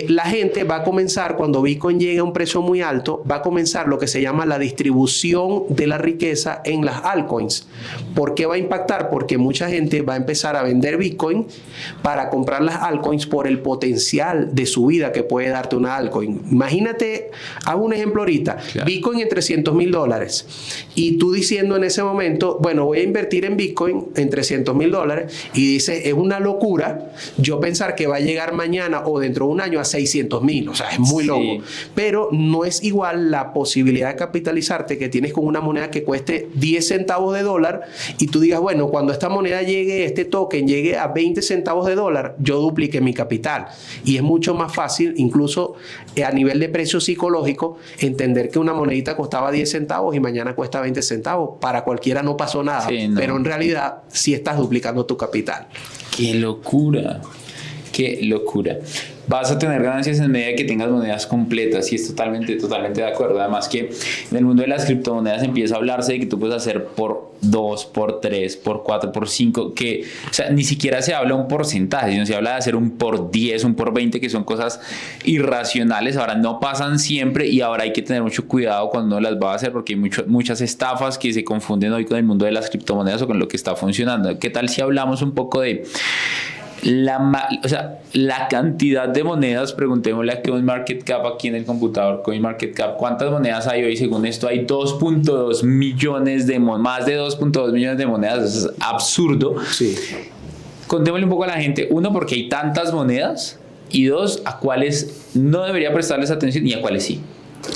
la gente va a comenzar, cuando Bitcoin llegue a un precio muy alto, va a comenzar lo que se llama la distribución de la riqueza en las altcoins. ¿Por qué va a impactar? Porque mucha gente va a empezar a vender Bitcoin para comprar las altcoins por el potencial de subida que puede darte una altcoin. Imagínate, hago un ejemplo ahorita, claro. Bitcoin en $300,000 y tú diciendo en ese momento, bueno, voy a invertir en Bitcoin en $300,000 y dices, es una locura yo pensar que va a llegar mañana o dentro de un año a 600,000, o sea, es muy loco, pero no es igual la posibilidad de capitalizarte que tienes con una moneda que cueste 10 centavos de dólar y tú digas, bueno, cuando esta moneda llegue, este token llegue a 20 centavos de dólar, yo duplique mi capital. Y es mucho más fácil, incluso a nivel de precio psicológico, entender que una monedita costaba 10 centavos y mañana cuesta 20 centavos. Para cualquiera no pasó nada, pero en realidad sí estás duplicando tu capital. ¡Qué locura! ¡Qué locura! Vas a tener ganancias en medida que tengas monedas completas y es totalmente de acuerdo. Además que en el mundo de las criptomonedas empieza a hablarse de que tú puedes hacer por 2, por 3, por 4, por 5, que, o sea, ni siquiera se habla un porcentaje, sino se habla de hacer un por 10, un por 20, que son cosas irracionales. Ahora no pasan siempre y ahora hay que tener mucho cuidado cuando uno las va a hacer porque hay muchas estafas que se confunden hoy con el mundo de las criptomonedas o con lo que está funcionando. ¿Qué tal si hablamos un poco de la cantidad de monedas? Preguntémosle a CoinMarketCap aquí en el computador, CoinMarketCap, ¿cuántas monedas hay hoy? Según esto hay 2.2 millones más de 2.2 millones de monedas. Eso es absurdo. Sí. Contémosle un poco a la gente, uno, porque hay tantas monedas, y dos, a cuáles no debería prestarles atención y a cuáles sí.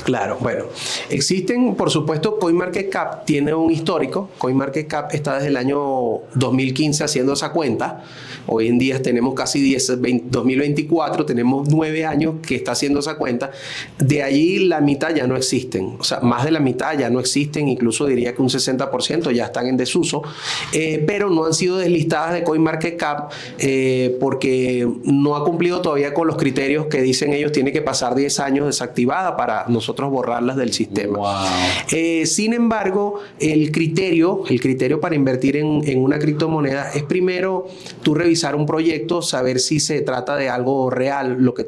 Claro, bueno, existen, por supuesto, CoinMarketCap tiene un histórico. CoinMarketCap está desde el año 2015 haciendo esa cuenta. Hoy en día tenemos casi 2024, tenemos 9 años que está haciendo esa cuenta. De allí la mitad ya no existen, o sea, más de la mitad ya no existen, incluso diría que un 60% ya están en desuso, pero no han sido deslistadas de CoinMarketCap porque no ha cumplido todavía con los criterios que dicen ellos. Tiene que pasar 10 años desactivada para nosotros borrarlas del sistema. Wow. Sin embargo, el criterio para invertir en una criptomoneda es primero tú revisar un proyecto, saber si se trata de algo real, lo que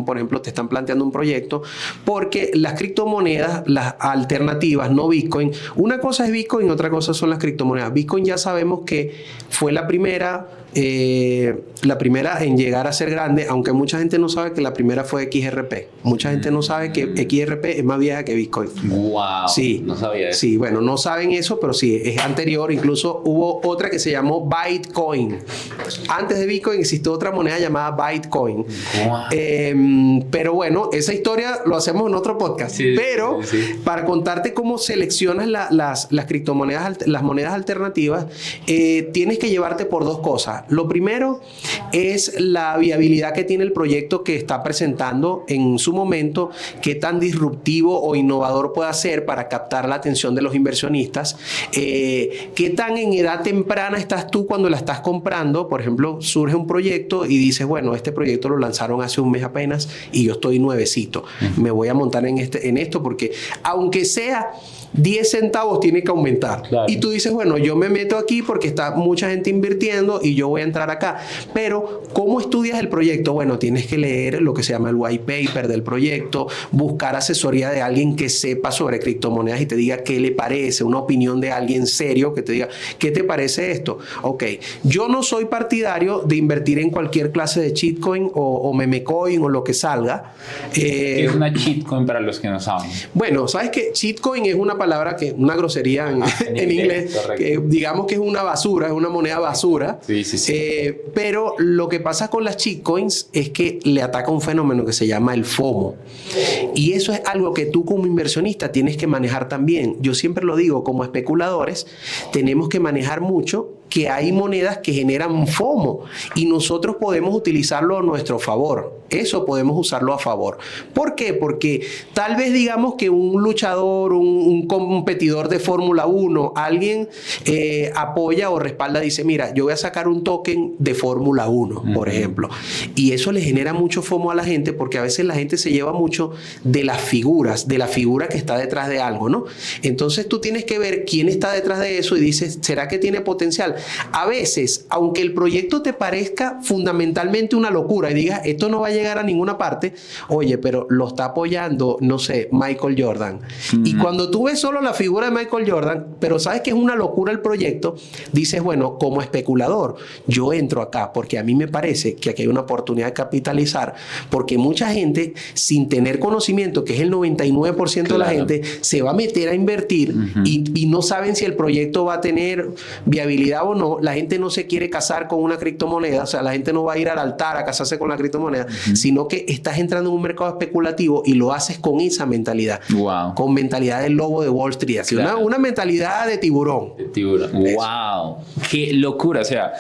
por ejemplo, te están planteando un proyecto, porque las criptomonedas, las alternativas, no Bitcoin, una cosa es Bitcoin, otra cosa son las criptomonedas. Bitcoin ya sabemos que fue la primera en llegar a ser grande, aunque mucha gente no sabe que la primera fue XRP. Mucha gente no sabe que XRP es más vieja que Bitcoin. Wow, sí, no sabía eso. Sí, bueno, no saben eso, pero sí, es anterior. Incluso hubo otra que se llamó Bitcoin. Antes de Bitcoin existió otra moneda llamada Bitcoin. Wow. Pero bueno, esa historia lo hacemos en otro podcast. Sí, pero sí. Para contarte cómo seleccionas las criptomonedas, las monedas alternativas, tienes que llevarte por dos cosas. Lo primero es la viabilidad que tiene el proyecto que está presentando en su momento, qué tan disruptivo o innovador puede ser para captar la atención de los inversionistas, qué tan en edad temprana estás tú cuando la estás comprando. Por ejemplo, surge un proyecto y dices, bueno, este proyecto lo lanzaron hace un mes apenas y yo estoy nuevecito, me voy a montar en esto porque aunque sea 10 centavos tiene que aumentar. Claro. Y tú dices, bueno, yo me meto aquí porque está mucha gente invirtiendo y yo voy a entrar acá. Pero, ¿cómo estudias el proyecto? Bueno, tienes que leer lo que se llama el white paper del proyecto, buscar asesoría de alguien que sepa sobre criptomonedas y te diga qué le parece, una opinión de alguien serio que te diga, ¿qué te parece esto? Ok, yo no soy partidario de invertir en cualquier clase de shitcoin o memecoin o lo que salga. ¿Qué es una shitcoin para los que no saben? Bueno, ¿sabes qué? Shitcoin es una palabra una grosería en inglés, que digamos que es una basura, es una moneda basura. Sí. Pero lo que pasa con las shitcoins es que le ataca un fenómeno que se llama el FOMO. Y eso es algo que tú como inversionista tienes que manejar también. Yo siempre lo digo, como especuladores, tenemos que manejar mucho que hay monedas que generan FOMO y nosotros podemos utilizarlo a nuestro favor. Eso podemos usarlo a favor. ¿Por qué? Porque tal vez digamos que un luchador, un competidor de Fórmula 1, alguien apoya o respalda, dice, mira, yo voy a sacar un token de Fórmula 1, por ejemplo. Y eso le genera mucho FOMO a la gente porque a veces la gente se lleva mucho de las figuras, de la figura que está detrás de algo, ¿no? Entonces tú tienes que ver quién está detrás de eso y dices, ¿será que tiene potencial? A veces, aunque el proyecto te parezca fundamentalmente una locura y digas, esto no va a llegar a ninguna parte, oye, pero lo está apoyando, no sé, Michael Jordan. Y cuando tú ves solo la figura de Michael Jordan, pero sabes que es una locura el proyecto, dices, bueno, como especulador, yo entro acá porque a mí me parece que aquí hay una oportunidad de capitalizar, porque mucha gente, sin tener conocimiento, que es el 99% de la gente, se va a meter a invertir y no saben si el proyecto va a tener viabilidad o no. La gente no se quiere casar con una criptomoneda, o sea, la gente no va a ir al altar a casarse con la criptomoneda, sino que estás entrando en un mercado especulativo y lo haces con esa mentalidad. Con mentalidad del lobo de Wall Street. Así, una mentalidad de tiburón. De tiburón. ¡Wow! ¡Qué locura! O sea,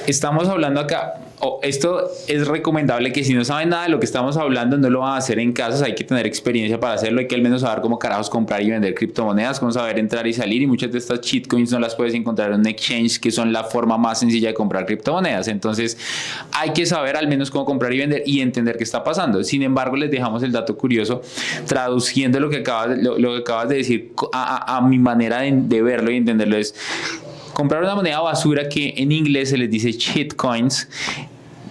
estamos hablando acá. Esto es recomendable que si no saben nada de lo que estamos hablando, no lo van a hacer en casa. Hay que tener experiencia para hacerlo. Hay que al menos saber cómo carajos comprar y vender criptomonedas, cómo saber entrar y salir. Y muchas de estas shitcoins no las puedes encontrar en un exchange, que son la forma más sencilla de comprar criptomonedas. Entonces hay que saber al menos cómo comprar y vender y entender qué está pasando. Sin embargo, les dejamos el dato curioso, traduciendo lo que acabas de decir a mi manera de verlo y entenderlo. Es comprar una moneda basura, que en inglés se les dice shitcoins,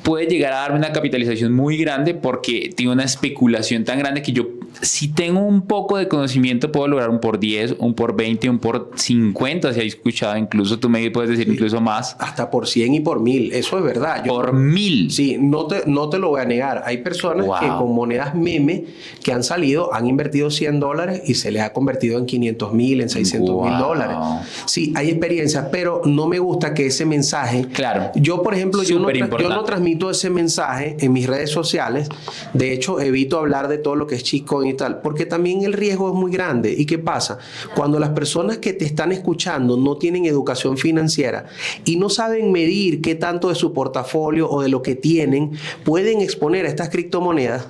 puede llegar a darme una capitalización muy grande porque tiene una especulación tan grande que yo, si tengo un poco de conocimiento, puedo lograr un por 10, un por 20, un por 50, si hay escuchado, incluso tú me puedes decir incluso más. Hasta por 100 y por 1000, eso es verdad. Por 1000. Sí, no te lo voy a negar. Hay personas que con monedas meme que han salido, han invertido $100 y se les ha convertido en 500,000, en $600,000. Sí, hay experiencias, pero no me gusta que ese mensaje... Claro. Yo, por ejemplo, yo no transmito ese mensaje en mis redes sociales. De hecho, evito hablar de todo lo que es shitcoin y tal, porque también el riesgo es muy grande. ¿Y qué pasa? Cuando las personas que te están escuchando no tienen educación financiera y no saben medir qué tanto de su portafolio o de lo que tienen pueden exponer a estas criptomonedas,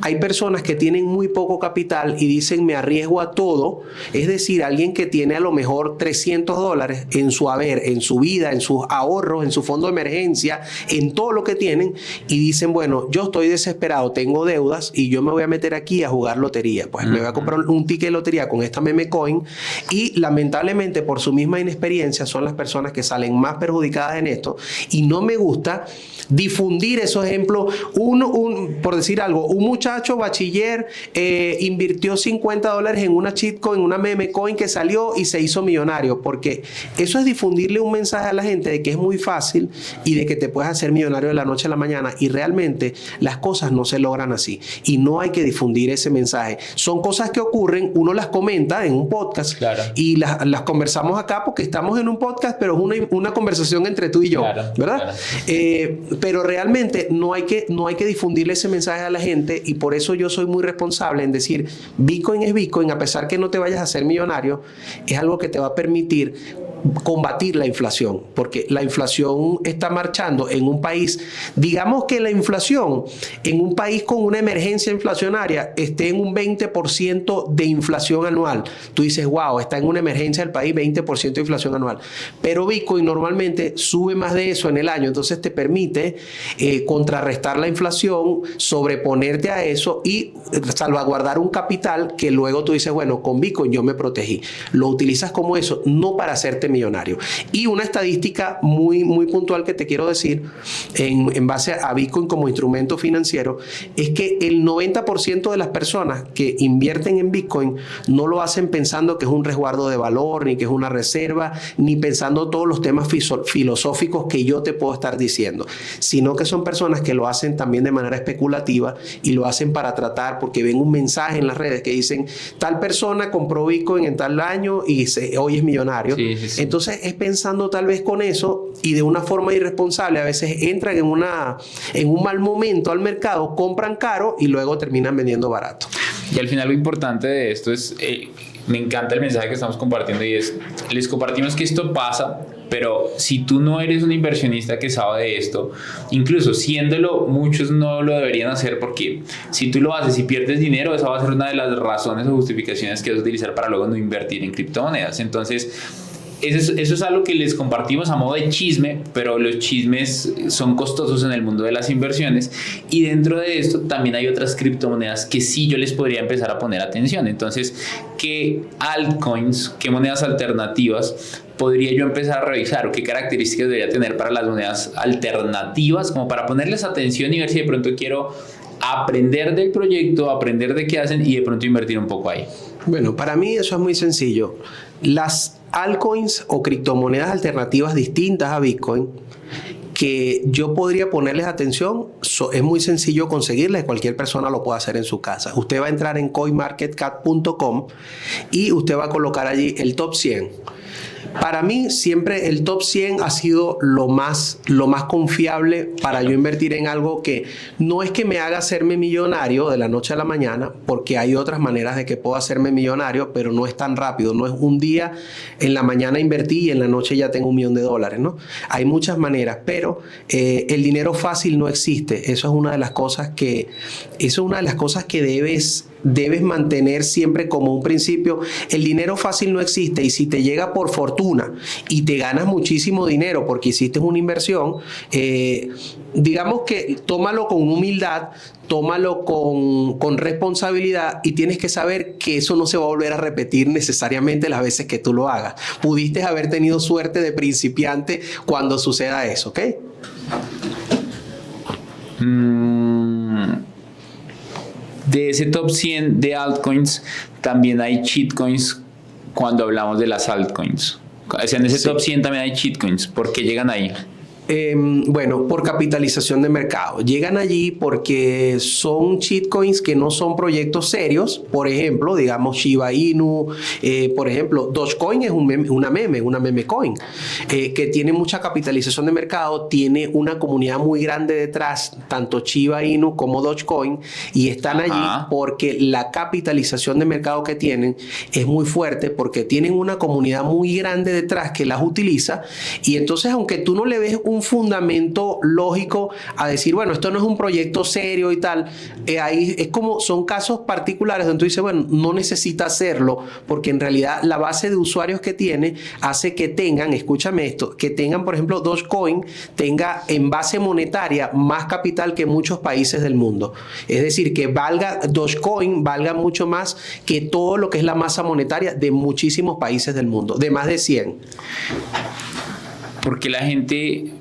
hay personas que tienen muy poco capital y dicen, me arriesgo a todo. Es decir, alguien que tiene a lo mejor $300 en su haber, en su vida, en sus ahorros, en su fondo de emergencia, en todo lo que tienen, y dicen, bueno, yo estoy desesperado, tengo deudas y yo me voy a meter aquí a jugar lotería. Pues me voy a comprar un ticket de lotería con esta meme coin, y lamentablemente por su misma inexperiencia son las personas que salen más perjudicadas en esto. Y no me gusta difundir esos ejemplos. Por decir algo, un muchacho bachiller invirtió $50 en una shitcoin, en una meme coin que salió y se hizo millonario, porque eso es difundirle un mensaje a la gente de que es muy fácil y de que te puedes hacer millonario de la noche a la mañana, y realmente las cosas no se logran así y no hay que difundir ese mensaje. Son cosas que ocurren, uno las comenta en un podcast, y las conversamos acá porque estamos en un podcast, pero es una conversación entre tú y yo, ¿verdad? Pero realmente no hay que difundirle ese mensaje a la gente, y por eso yo soy muy responsable en decir, Bitcoin es Bitcoin, a pesar que no te vayas a hacer millonario, es algo que te va a permitir combatir la inflación, porque la inflación está marchando en un país, digamos que la inflación en un país con una emergencia inflacionaria esté en un 20% de inflación anual. Tú dices, wow, está en una emergencia el país, 20% de inflación anual, pero Bitcoin normalmente sube más de eso en el año, entonces te permite contrarrestar la inflación, sobreponerte a eso y salvaguardar un capital que luego tú dices, bueno, con Bitcoin yo me protegí. Lo utilizas como eso, no para hacerte millonario. Y una estadística muy, muy puntual que te quiero decir en base a Bitcoin como instrumento financiero es que el 90% de las personas que invierten en Bitcoin no lo hacen pensando que es un resguardo de valor, ni que es una reserva, ni pensando todos los temas filosóficos que yo te puedo estar diciendo, sino que son personas que lo hacen también de manera especulativa y lo hacen para tratar, porque ven un mensaje en las redes que dicen, tal persona compró Bitcoin en tal año y hoy es millonario. Sí. Entonces es pensando tal vez con eso, y de una forma irresponsable a veces entran en un mal momento al mercado, compran caro y luego terminan vendiendo barato. Y al final lo importante de esto es, me encanta el mensaje que estamos compartiendo, y es, les compartimos que esto pasa pero si tú no eres un inversionista que sabe de esto, incluso siéndolo, muchos no lo deberían hacer, porque si tú lo haces y pierdes dinero, esa va a ser una de las razones o justificaciones que vas a utilizar para luego no invertir en criptomonedas. Entonces, eso es algo que les compartimos a modo de chisme, pero los chismes son costosos en el mundo de las inversiones, y dentro de esto también hay otras criptomonedas que sí yo les podría empezar a poner atención. Entonces, ¿qué altcoins, qué monedas alternativas podría yo empezar a revisar, o qué características debería tener para las monedas alternativas, como para ponerles atención y ver si de pronto quiero aprender del proyecto, aprender de qué hacen y de pronto invertir un poco ahí? Bueno, para mí eso es muy sencillo. Las altcoins o criptomonedas alternativas distintas a Bitcoin que yo podría ponerles atención, es muy sencillo conseguirles, cualquier persona lo puede hacer en su casa. Usted va a entrar en coinmarketcap.com y usted va a colocar allí el top 100. Para mí siempre el top 100 ha sido lo más confiable para yo invertir en algo que no es que me haga hacerme millonario de la noche a la mañana, porque hay otras maneras de que puedo hacerme millonario, pero no es tan rápido. No es un día en la mañana invertí y en la noche ya tengo $1 millón, ¿no? Hay muchas maneras, pero el dinero fácil no existe. Eso es una de las cosas que debes mantener siempre como un principio. El dinero fácil no existe, y si te llega por fortuna y te ganas muchísimo dinero porque hiciste una inversión, digamos que tómalo con humildad, tómalo con responsabilidad, y tienes que saber que eso no se va a volver a repetir necesariamente las veces que tú lo hagas. Pudiste haber tenido suerte de principiante cuando suceda eso, ¿ok? De ese top 100 de altcoins, también hay shitcoins cuando hablamos de las altcoins. O sea, en ese top 100 también hay shitcoins. ¿Por qué llegan ahí? Bueno, por capitalización de mercado. Llegan allí porque son shitcoins que no son proyectos serios. Por ejemplo, digamos Shiba Inu, por ejemplo, Dogecoin es una meme coin, que tiene mucha capitalización de mercado, tiene una comunidad muy grande detrás, tanto Shiba Inu como Dogecoin, y están allí porque la capitalización de mercado que tienen es muy fuerte, porque tienen una comunidad muy grande detrás que las utiliza, y entonces, aunque tú no le ves un fundamento lógico a decir, bueno, esto no es un proyecto serio y tal, ahí es como, son casos particulares donde tú dices, bueno, no necesita hacerlo, porque en realidad la base de usuarios que tiene hace que tengan, escúchame esto, que tengan, por ejemplo, Dogecoin tenga en base monetaria más capital que muchos países del mundo. Es decir, que Dogecoin valga mucho más que todo lo que es la masa monetaria de muchísimos países del mundo, de más de 100. Porque la gente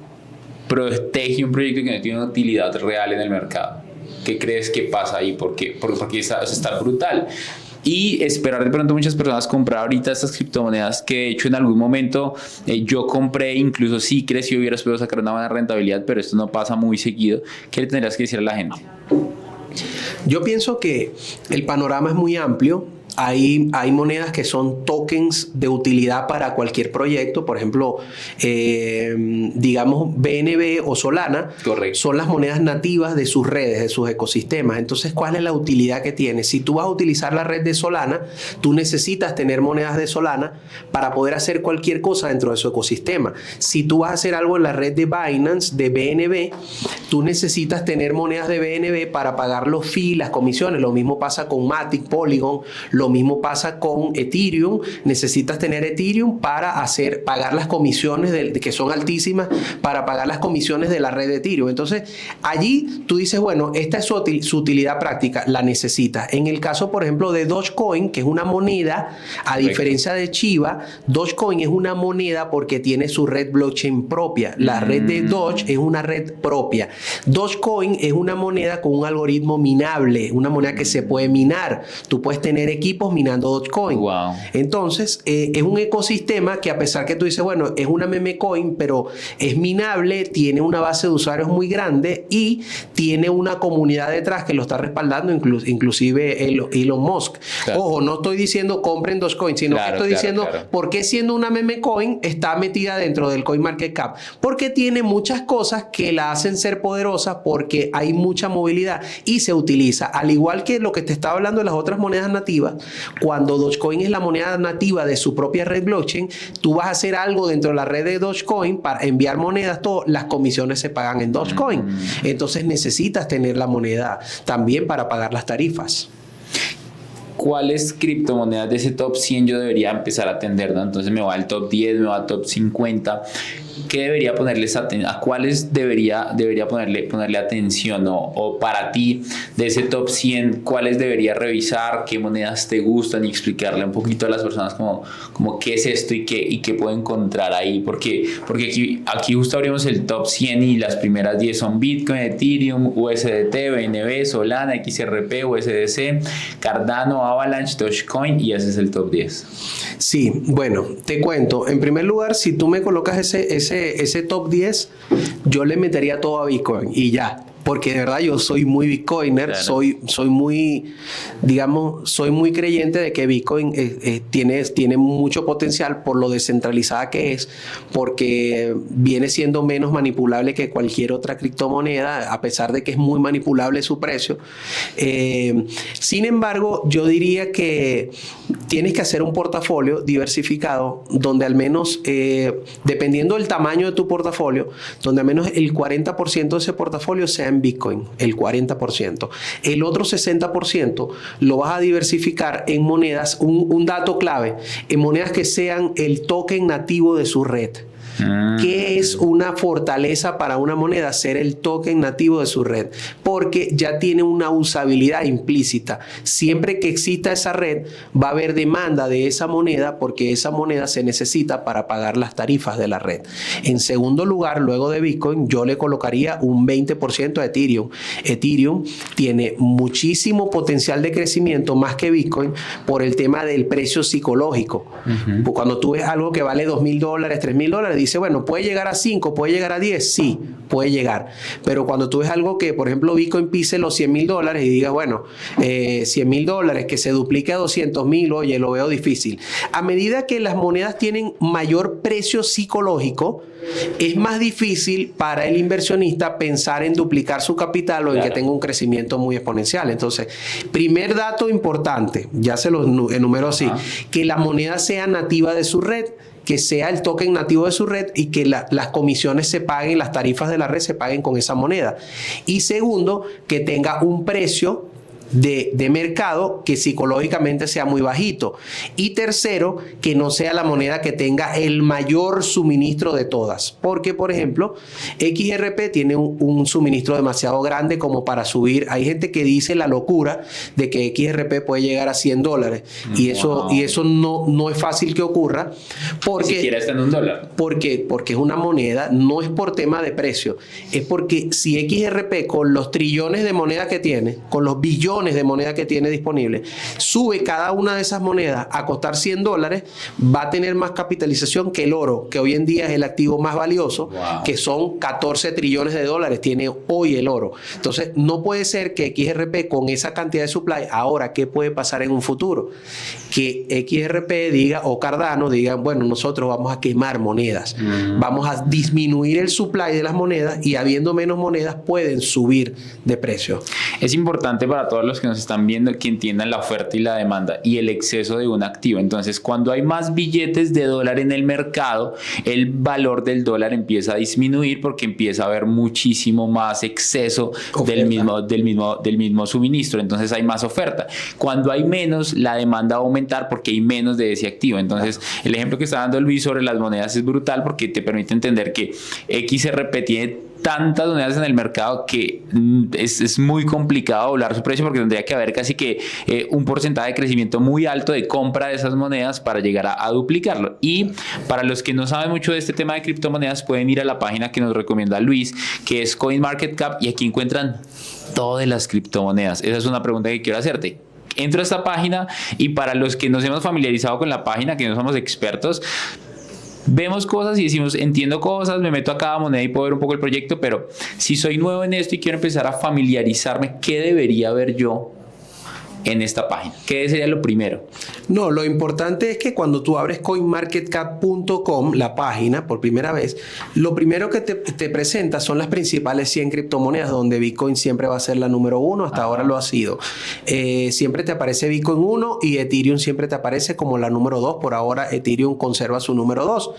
protege un proyecto que no tiene una utilidad real en el mercado. ¿Qué crees que pasa ahí? Porque está brutal. Y esperar de pronto muchas personas comprar ahorita estas criptomonedas que de hecho en algún momento yo compré, incluso sí creció, hubieras podido sacar una buena rentabilidad, pero esto no pasa muy seguido. ¿Qué le tendrías que decir a la gente? Yo pienso que el panorama es muy amplio. Hay monedas que son tokens de utilidad para cualquier proyecto. Por ejemplo, digamos BNB o Solana. Correcto. Son las monedas nativas de sus redes, de sus ecosistemas. Entonces, ¿cuál es la utilidad que tiene? Si tú vas a utilizar la red de Solana, tú necesitas tener monedas de Solana para poder hacer cualquier cosa dentro de su ecosistema. Si tú vas a hacer algo en la red de Binance, de BNB, tú necesitas tener monedas de BNB para pagar los fees, las comisiones. Lo mismo pasa con Matic, Polygon. Lo mismo pasa con Ethereum. Necesitas tener Ethereum para pagar las comisiones que son altísimas, para pagar las comisiones de la red de Ethereum. Entonces, allí tú dices, bueno, esta es su utilidad práctica, la necesitas. En el caso, por ejemplo, de Dogecoin, que es una moneda, a diferencia de Shiba, Dogecoin es una moneda porque tiene su red blockchain propia. La red de Doge es una red propia. Dogecoin es una moneda con un algoritmo minable, una moneda que se puede minar. Tú puedes tener equipos minando Dogecoin. Wow. Entonces, es un ecosistema que, a pesar que tú dices, bueno, es una meme coin, pero es minable, tiene una base de usuarios muy grande y tiene una comunidad detrás que lo está respaldando, inclusive Elon Musk. Claro. Ojo, no estoy diciendo compren Dogecoin, sino que estoy diciendo por qué, siendo una meme coin, está metida dentro del CoinMarketCap. Porque tiene muchas cosas que la hacen ser poderosa, porque hay mucha movilidad y se utiliza. Al igual que lo que te estaba hablando de las otras monedas nativas, Cuando Dogecoin es la moneda nativa de su propia red blockchain, tú vas a hacer algo dentro de la red de Dogecoin para enviar monedas, las comisiones se pagan en Dogecoin. Entonces necesitas tener la moneda también para pagar las tarifas. ¿Cuáles criptomonedas de ese top 100 yo debería empezar a atender, ¿no? Entonces me va al top 10, me va al top 50. ¿Qué debería ponerles atención? ¿A cuáles debería ponerle atención? O para ti, de ese top 100, ¿cuáles debería revisar? ¿Qué monedas te gustan? Y explicarle un poquito a las personas como qué es esto y qué puedo encontrar ahí. Porque aquí justo abrimos el top 100 y las primeras 10 son Bitcoin, Ethereum, USDT, BNB, Solana, XRP, USDC, Cardano, Avalanche, Dogecoin, y ese es el top 10. Sí, bueno, te cuento. En primer lugar, si tú me colocas ese top 10, yo le metería todo a Bitcoin y ya. Porque de verdad yo soy muy bitcoiner, claro. soy muy creyente de que Bitcoin tiene mucho potencial por lo descentralizada que es, porque viene siendo menos manipulable que cualquier otra criptomoneda, a pesar de que es muy manipulable su precio. Sin embargo, yo diría que tienes que hacer un portafolio diversificado donde al menos, dependiendo del tamaño de tu portafolio, donde al menos el 40% de ese portafolio sea en Bitcoin, el 40%. El otro 60% lo vas a diversificar en monedas, un dato clave, en monedas que sean el token nativo de su red. ¿Qué es una fortaleza para una moneda? Ser el token nativo de su red, porque ya tiene una usabilidad implícita. Siempre que exista esa red, va a haber demanda de esa moneda, porque esa moneda se necesita para pagar las tarifas de la red. En segundo lugar, luego de Bitcoin, yo le colocaría un 20% a Ethereum. Ethereum tiene muchísimo potencial de crecimiento, más que Bitcoin, por el tema del precio psicológico. Cuando tú ves algo que vale $2,000, $3,000, dice, bueno, ¿puede llegar a 5? ¿Puede llegar a 10? Sí, puede llegar. Pero cuando tú ves algo que, por ejemplo, Bitcoin pise los $100,000 y digas, bueno, $100,000 que se duplique a 200,000, oye, lo veo difícil. A medida que las monedas tienen mayor precio psicológico, es más difícil para el inversionista pensar en duplicar su capital o en que tenga un crecimiento muy exponencial. Entonces, primer dato importante, ya se lo enumero así, que la moneda sea nativa de su red, que sea el token nativo de su red y que las comisiones se paguen, las tarifas de la red se paguen con esa moneda. Y segundo, que tenga un precio de mercado que psicológicamente sea muy bajito. Y tercero, que no sea la moneda que tenga el mayor suministro de todas. Porque, por ejemplo, XRP tiene un suministro demasiado grande como para subir. Hay gente que dice la locura de que XRP puede llegar a $100. Y eso no es fácil que ocurra. Porque, ni siquiera está en $1. Porque es una moneda, no es por tema de precio. Es porque si XRP, con los trillones de monedas que tiene, con los billones de moneda que tiene disponible, sube cada una de esas monedas a costar $100, va a tener más capitalización que el oro, que hoy en día es el activo más valioso, que son 14 trillones de dólares, tiene hoy el oro. Entonces, no puede ser que XRP, con esa cantidad de supply, ahora, ¿qué puede pasar en un futuro? Que XRP diga, o Cardano digan, bueno, nosotros vamos a quemar monedas, vamos a disminuir el supply de las monedas y habiendo menos monedas pueden subir de precio. Es importante para todos los que nos están viendo que entiendan la oferta y la demanda y el exceso de un activo. Entonces, cuando hay más billetes de dólar en el mercado, el valor del dólar empieza a disminuir porque empieza a haber muchísimo más exceso del mismo suministro. Entonces hay más oferta. Cuando hay menos, la demanda va a aumentar porque hay menos de ese activo. Entonces, el ejemplo que está dando Luis sobre las monedas es brutal porque te permite entender que XRP tiene tantas monedas en el mercado que es muy complicado doblar su precio porque tendría que haber casi que un porcentaje de crecimiento muy alto de compra de esas monedas para llegar a duplicarlo. Y para los que no saben mucho de este tema de criptomonedas, pueden ir a la página que nos recomienda Luis, que es CoinMarketCap, y aquí encuentran todas las criptomonedas. Esa es una pregunta que quiero hacerte. Entro a esta página y para los que nos hemos familiarizado con la página, que no somos expertos, vemos cosas y decimos, entiendo cosas, me meto a cada moneda y puedo ver un poco el proyecto, pero si soy nuevo en esto y quiero empezar a familiarizarme, ¿qué debería ver yo en esta página? ¿Qué sería lo primero? No, lo importante es que cuando tú abres coinmarketcap.com, la página, por primera vez, lo primero que te presenta son las principales 100 criptomonedas, donde Bitcoin siempre va a ser la número 1, hasta ahora lo ha sido. Siempre te aparece Bitcoin 1 y Ethereum siempre te aparece como la número 2. Por ahora Ethereum conserva su número 2.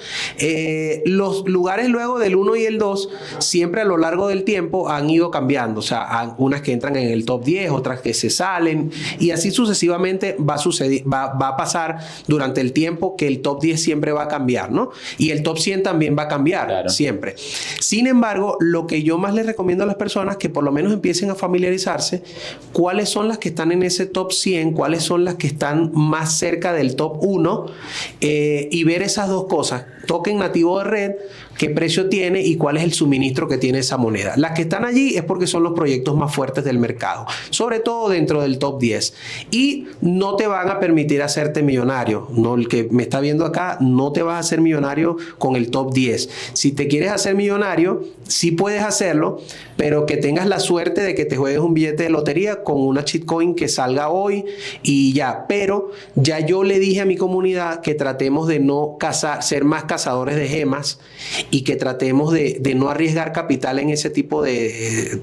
Los lugares luego del 1 y el 2, siempre a lo largo del tiempo han ido cambiando. O sea, unas que entran en el top 10, otras que se salen, y así sucesivamente va a pasar durante el tiempo, que el top 10 siempre va a cambiar, ¿no? Y el top 100 también va a cambiar, claro, siempre. Sin embargo, lo que yo más les recomiendo a las personas, que por lo menos empiecen a familiarizarse cuáles son las que están en ese top 100, cuáles son las que están más cerca del top 1, y ver esas dos cosas: token nativo de red, qué precio tiene y cuál es el suministro que tiene esa moneda. Las que están allí es porque son los proyectos más fuertes del mercado, sobre todo dentro del top 10, y no te van a permitir hacerte millonario. No, el que me está viendo acá, no te vas a hacer millonario con el top 10. Si te quieres hacer millonario, sí puedes hacerlo, pero que tengas la suerte de que te juegues un billete de lotería con una shitcoin que salga hoy y ya. Pero ya yo le dije a mi comunidad que tratemos de no ser más cazadores de gemas, y que tratemos de no arriesgar capital en ese tipo de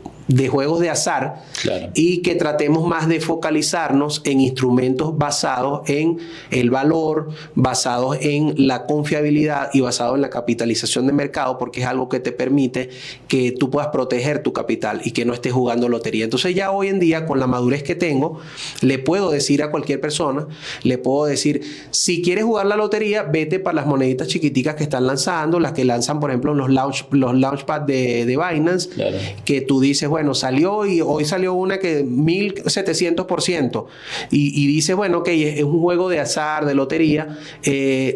juegos de azar, claro, y que tratemos más de focalizarnos en instrumentos basados en el valor, basados en la confiabilidad y basados en la capitalización de mercado, porque es algo que te permite que tú puedas proteger tu capital y que no estés jugando lotería. Entonces ya hoy en día, con la madurez que tengo, le puedo decir a cualquier persona, le puedo decir: si quieres jugar la lotería, vete para las moneditas chiquiticas que están lanzando, las que lanzan, por ejemplo, los launchpads de Binance, claro, que tú dices, bueno, salió, y hoy salió una que 1700%, y dices, bueno, ok, es un juego de azar, de lotería.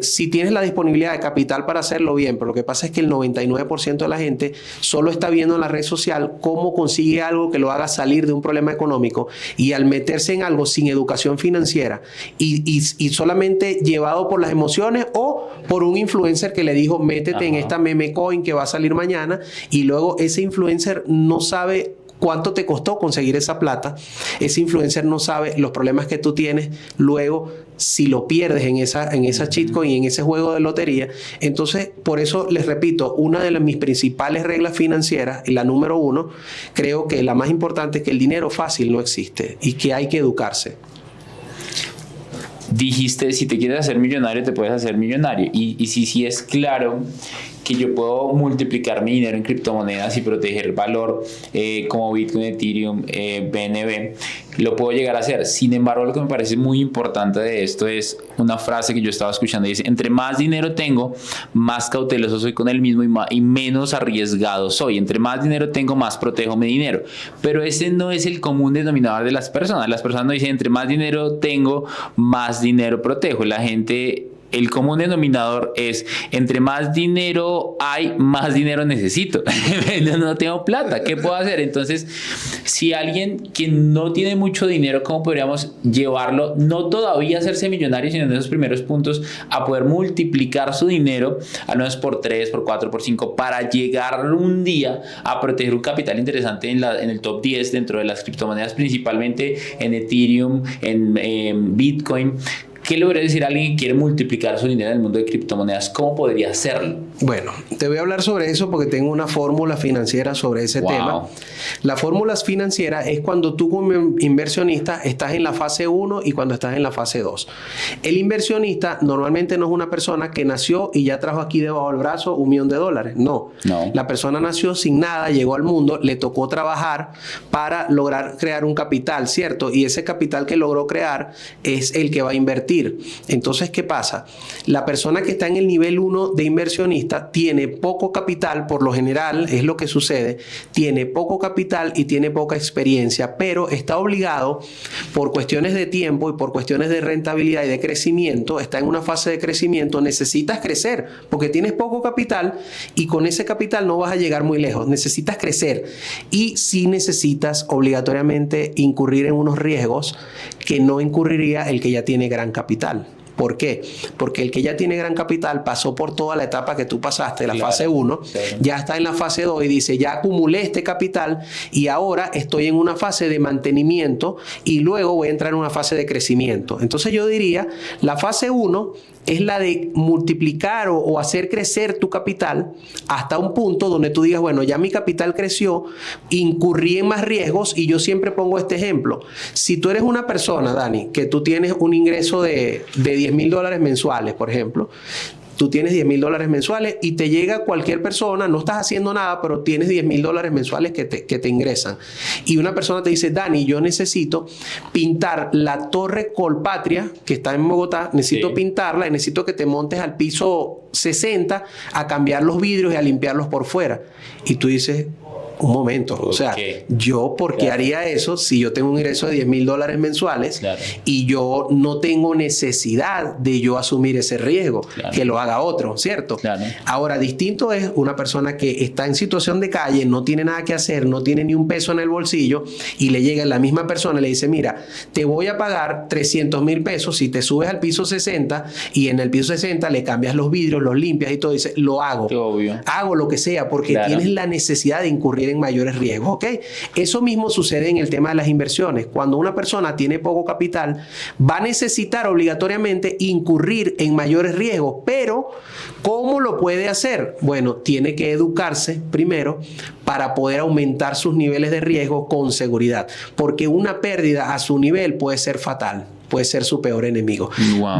Si tienes la disponibilidad de capital para hacerlo, bien, pero lo que pasa es que el 99% de la gente solo está viendo en la red social cómo consigue algo que lo haga salir de un problema económico, y al meterse en algo sin educación financiera y solamente llevado por las emociones o por un influencer que le dijo, métete en esta meme coin que va a salir mañana, y luego ese influencer no sabe cuánto te costó conseguir esa plata. Ese influencer no sabe los problemas que tú tienes luego si lo pierdes en esa shitcoin y en ese juego de lotería. Entonces, por eso les repito, una de mis principales reglas financieras, y la número 1, creo que la más importante, es que el dinero fácil no existe y que hay que educarse. Dijiste, si te quieres hacer millonario, te puedes hacer millonario. Y sí es claro que yo puedo multiplicar mi dinero en criptomonedas y proteger valor, como Bitcoin, Ethereum, BNB, lo puedo llegar a hacer. Sin embargo, lo que me parece muy importante de esto es una frase que yo estaba escuchando y dice: entre más dinero tengo, más cauteloso soy con el mismo y menos arriesgado soy. Entre más dinero tengo, más protejo mi dinero. Pero ese no es el común denominador de las personas. Las personas no dicen: entre más dinero tengo, más dinero protejo. La gente... El común denominador es: entre más dinero hay, más dinero necesito. No tengo plata, ¿qué puedo hacer? Entonces, si alguien que no tiene mucho dinero, ¿cómo podríamos llevarlo? No todavía a hacerse millonario, sino en esos primeros puntos a poder multiplicar su dinero, al menos por 3, por 4, por 5, para llegar un día a proteger un capital interesante en el top 10 dentro de las criptomonedas, principalmente en Ethereum, en Bitcoin. ¿Qué le voy a decir a alguien que quiere multiplicar su dinero en el mundo de criptomonedas? ¿Cómo podría hacerlo? Bueno, te voy a hablar sobre eso porque tengo una fórmula financiera sobre ese tema. La fórmula financiera es cuando tú como inversionista estás en la fase 1 y cuando estás en la fase 2. El inversionista normalmente no es una persona que nació y ya trajo aquí debajo del brazo $1 millón. No. La persona nació sin nada, llegó al mundo, le tocó trabajar para lograr crear un capital, ¿cierto? Y ese capital que logró crear es el que va a invertir. Entonces, ¿qué pasa? La persona que está en el nivel 1 de inversionista tiene poco capital, por lo general es lo que sucede, tiene poco capital y tiene poca experiencia, pero está obligado por cuestiones de tiempo y por cuestiones de rentabilidad y de crecimiento, está en una fase de crecimiento, necesitas crecer porque tienes poco capital y con ese capital no vas a llegar muy lejos, necesitas crecer y sí necesitas obligatoriamente incurrir en unos riesgos que no incurriría el que ya tiene gran capital. ¿Por qué? Porque el que ya tiene gran capital pasó por toda la etapa que tú pasaste, la fase 1, ya está en la fase 2 y dice, ya acumulé este capital y ahora estoy en una fase de mantenimiento y luego voy a entrar en una fase de crecimiento. Entonces yo diría, la fase 1 es la de multiplicar o hacer crecer tu capital hasta un punto donde tú digas, bueno, ya mi capital creció, incurrí en más riesgos y yo siempre pongo este ejemplo. Si tú eres una persona, Dani, que tú tienes un ingreso de $10,000 mensuales, por ejemplo, tú tienes $10,000 mensuales y te llega cualquier persona, no estás haciendo nada, pero tienes $10,000 mensuales que te ingresan. Y una persona te dice, Dani, yo necesito pintar la Torre Colpatria, que está en Bogotá, necesito pintarla y necesito que te montes al piso 60 a cambiar los vidrios y a limpiarlos por fuera. Y tú dices, un momento, o sea, yo ¿por qué haría eso si yo tengo un ingreso de $10,000 mensuales y yo no tengo necesidad de yo asumir ese riesgo? Que lo haga otro, ¿cierto? Ahora, distinto es una persona que está en situación de calle, no tiene nada que hacer, no tiene ni un peso en el bolsillo y le llega la misma persona y le dice, mira, te voy a pagar 300,000 pesos si te subes al piso 60 y en el piso 60 le cambias los vidrios, los limpias y todo. Dice, lo hago. Hago lo que sea porque tienes la necesidad de incurrir en mayores riesgos, ¿ok? Eso mismo sucede en el tema de las inversiones. Cuando una persona tiene poco capital, va a necesitar obligatoriamente incurrir en mayores riesgos, pero ¿cómo lo puede hacer? Bueno, tiene que educarse primero para poder aumentar sus niveles de riesgo con seguridad, porque una pérdida a su nivel puede ser fatal. Puede ser su peor enemigo.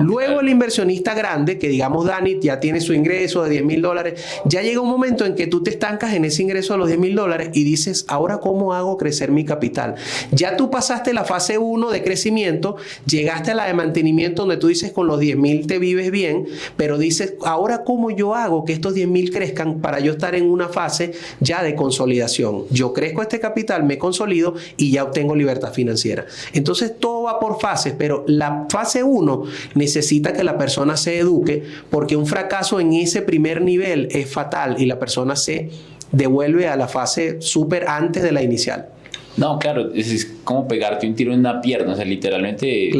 Luego el inversionista grande, que digamos Dani ya tiene su ingreso de $10,000, ya llega un momento en que tú te estancas en ese ingreso de los $10,000 y dices, ¿ahora cómo hago crecer mi capital? Ya tú pasaste la fase 1 de crecimiento, llegaste a la de mantenimiento donde tú dices con los 10,000 te vives bien, pero dices, ¿ahora cómo yo hago que estos 10,000 crezcan para yo estar en una fase ya de consolidación? Yo crezco este capital, me consolido y ya obtengo libertad financiera. Entonces todo va por fases, pero la fase 1 necesita que la persona se eduque porque un fracaso en ese primer nivel es fatal y la persona se devuelve a la fase súper antes de la inicial. No, claro, es como pegarte un tiro en una pierna, o sea, literalmente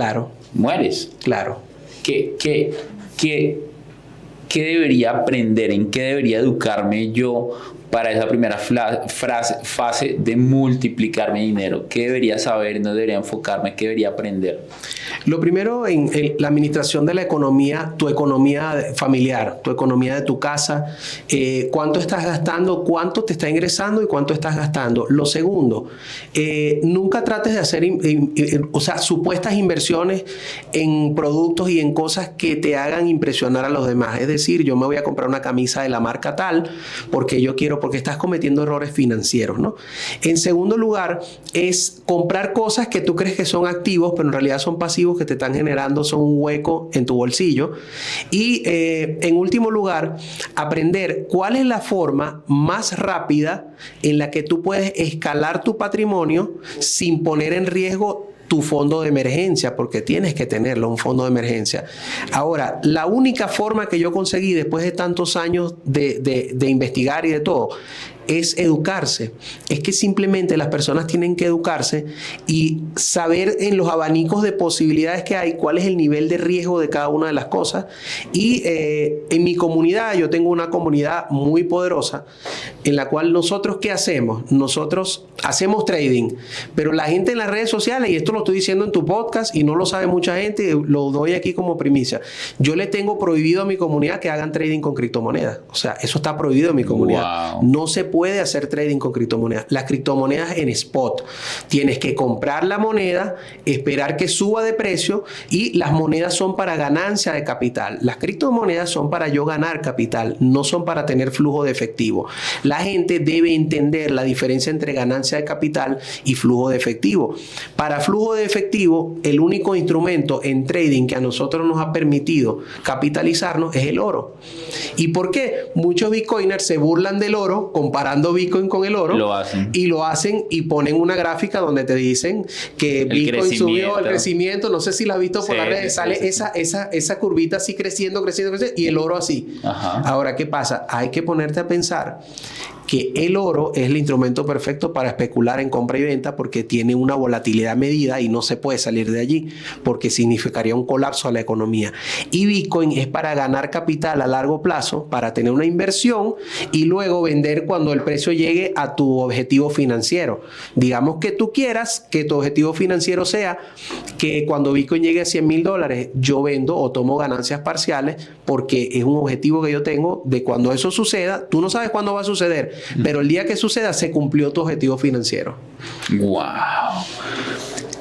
mueres. Claro. ¿Qué debería aprender? ¿En qué debería educarme yo para esa primera fase de multiplicar mi dinero? ¿Qué debería saber? ¿No debería enfocarme? ¿Qué debería aprender? Lo primero en la administración de la economía, tu economía familiar, tu economía de tu casa, cuánto estás gastando, cuánto te está ingresando y cuánto estás gastando. Lo segundo, nunca trates de hacer supuestas inversiones en productos y en cosas que te hagan impresionar a los demás. Es decir, yo me voy a comprar una camisa de la marca tal porque estás cometiendo errores financieros, ¿no? En segundo lugar, es comprar cosas que tú crees que son activos, pero en realidad son pasivos que te están generando, son un hueco en tu bolsillo. Y en último lugar, aprender cuál es la forma más rápida en la que tú puedes escalar tu patrimonio sin poner en riesgo tu fondo de emergencia, porque tienes que tenerlo, un fondo de emergencia. Ahora, la única forma que yo conseguí después de tantos años de investigar y de todo, es educarse. Es que simplemente las personas tienen que educarse y saber en los abanicos de posibilidades que hay cuál es el nivel de riesgo de cada una de las cosas. Y en mi comunidad, yo tengo una comunidad muy poderosa en la cual nosotros, ¿qué hacemos? Nosotros hacemos trading, pero la gente en las redes sociales, y esto lo estoy diciendo en tu podcast y no lo sabe mucha gente, lo doy aquí como primicia, yo le tengo prohibido a mi comunidad que hagan trading con criptomonedas. O sea, eso está prohibido en mi comunidad. No se puede hacer trading con criptomonedas. Las criptomonedas en spot. Tienes que comprar la moneda, esperar que suba de precio y las monedas son para ganancia de capital. Las criptomonedas son para yo ganar capital, no son para tener flujo de efectivo. La gente debe entender la diferencia entre ganancia de capital y flujo de efectivo. Para flujo de efectivo, el único instrumento en trading que a nosotros nos ha permitido capitalizarnos es el oro. ¿Y por qué? Muchos bitcoiners se burlan del oro comparando Bitcoin con el oro. Lo hacen y ponen una gráfica donde te dicen que Bitcoin subió el crecimiento. No sé si la has visto por las redes. Sale esa curvita así creciendo y el oro así. Ahora, ¿qué pasa? Hay que ponerte a pensar que el oro es el instrumento perfecto para especular en compra y venta porque tiene una volatilidad medida y no se puede salir de allí porque significaría un colapso a la economía. Y Bitcoin es para ganar capital a largo plazo, para tener una inversión y luego vender cuando el precio llegue a tu objetivo financiero. Digamos que tú quieras que tu objetivo financiero sea que cuando Bitcoin llegue a $100,000 yo vendo o tomo ganancias parciales porque es un objetivo que yo tengo de cuando eso suceda. Tú no sabes cuándo va a suceder, pero el día que suceda se cumplió tu objetivo financiero. ¡Wow!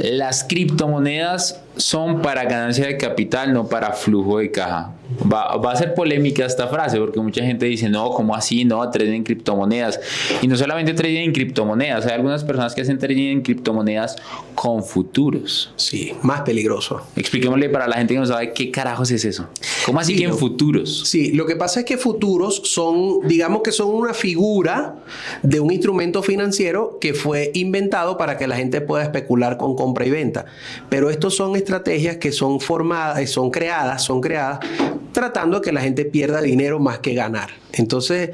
Las criptomonedas son para ganancia de capital, no para flujo de caja. Va a ser polémica esta frase porque mucha gente dice, no, ¿cómo así? No, trading en criptomonedas. Y no solamente trading en criptomonedas, hay algunas personas que hacen trading en criptomonedas con futuros. Sí, más peligroso. Expliquémosle para la gente que no sabe qué carajos es eso. ¿Cómo así que en futuros? Sí, lo que pasa es que futuros son, digamos que son una figura de un instrumento financiero que fue inventado para que la gente pueda especular con compra y venta. Pero estos son estrategias que son formadas, son creadas tratando de que la gente pierda dinero más que ganar. Entonces,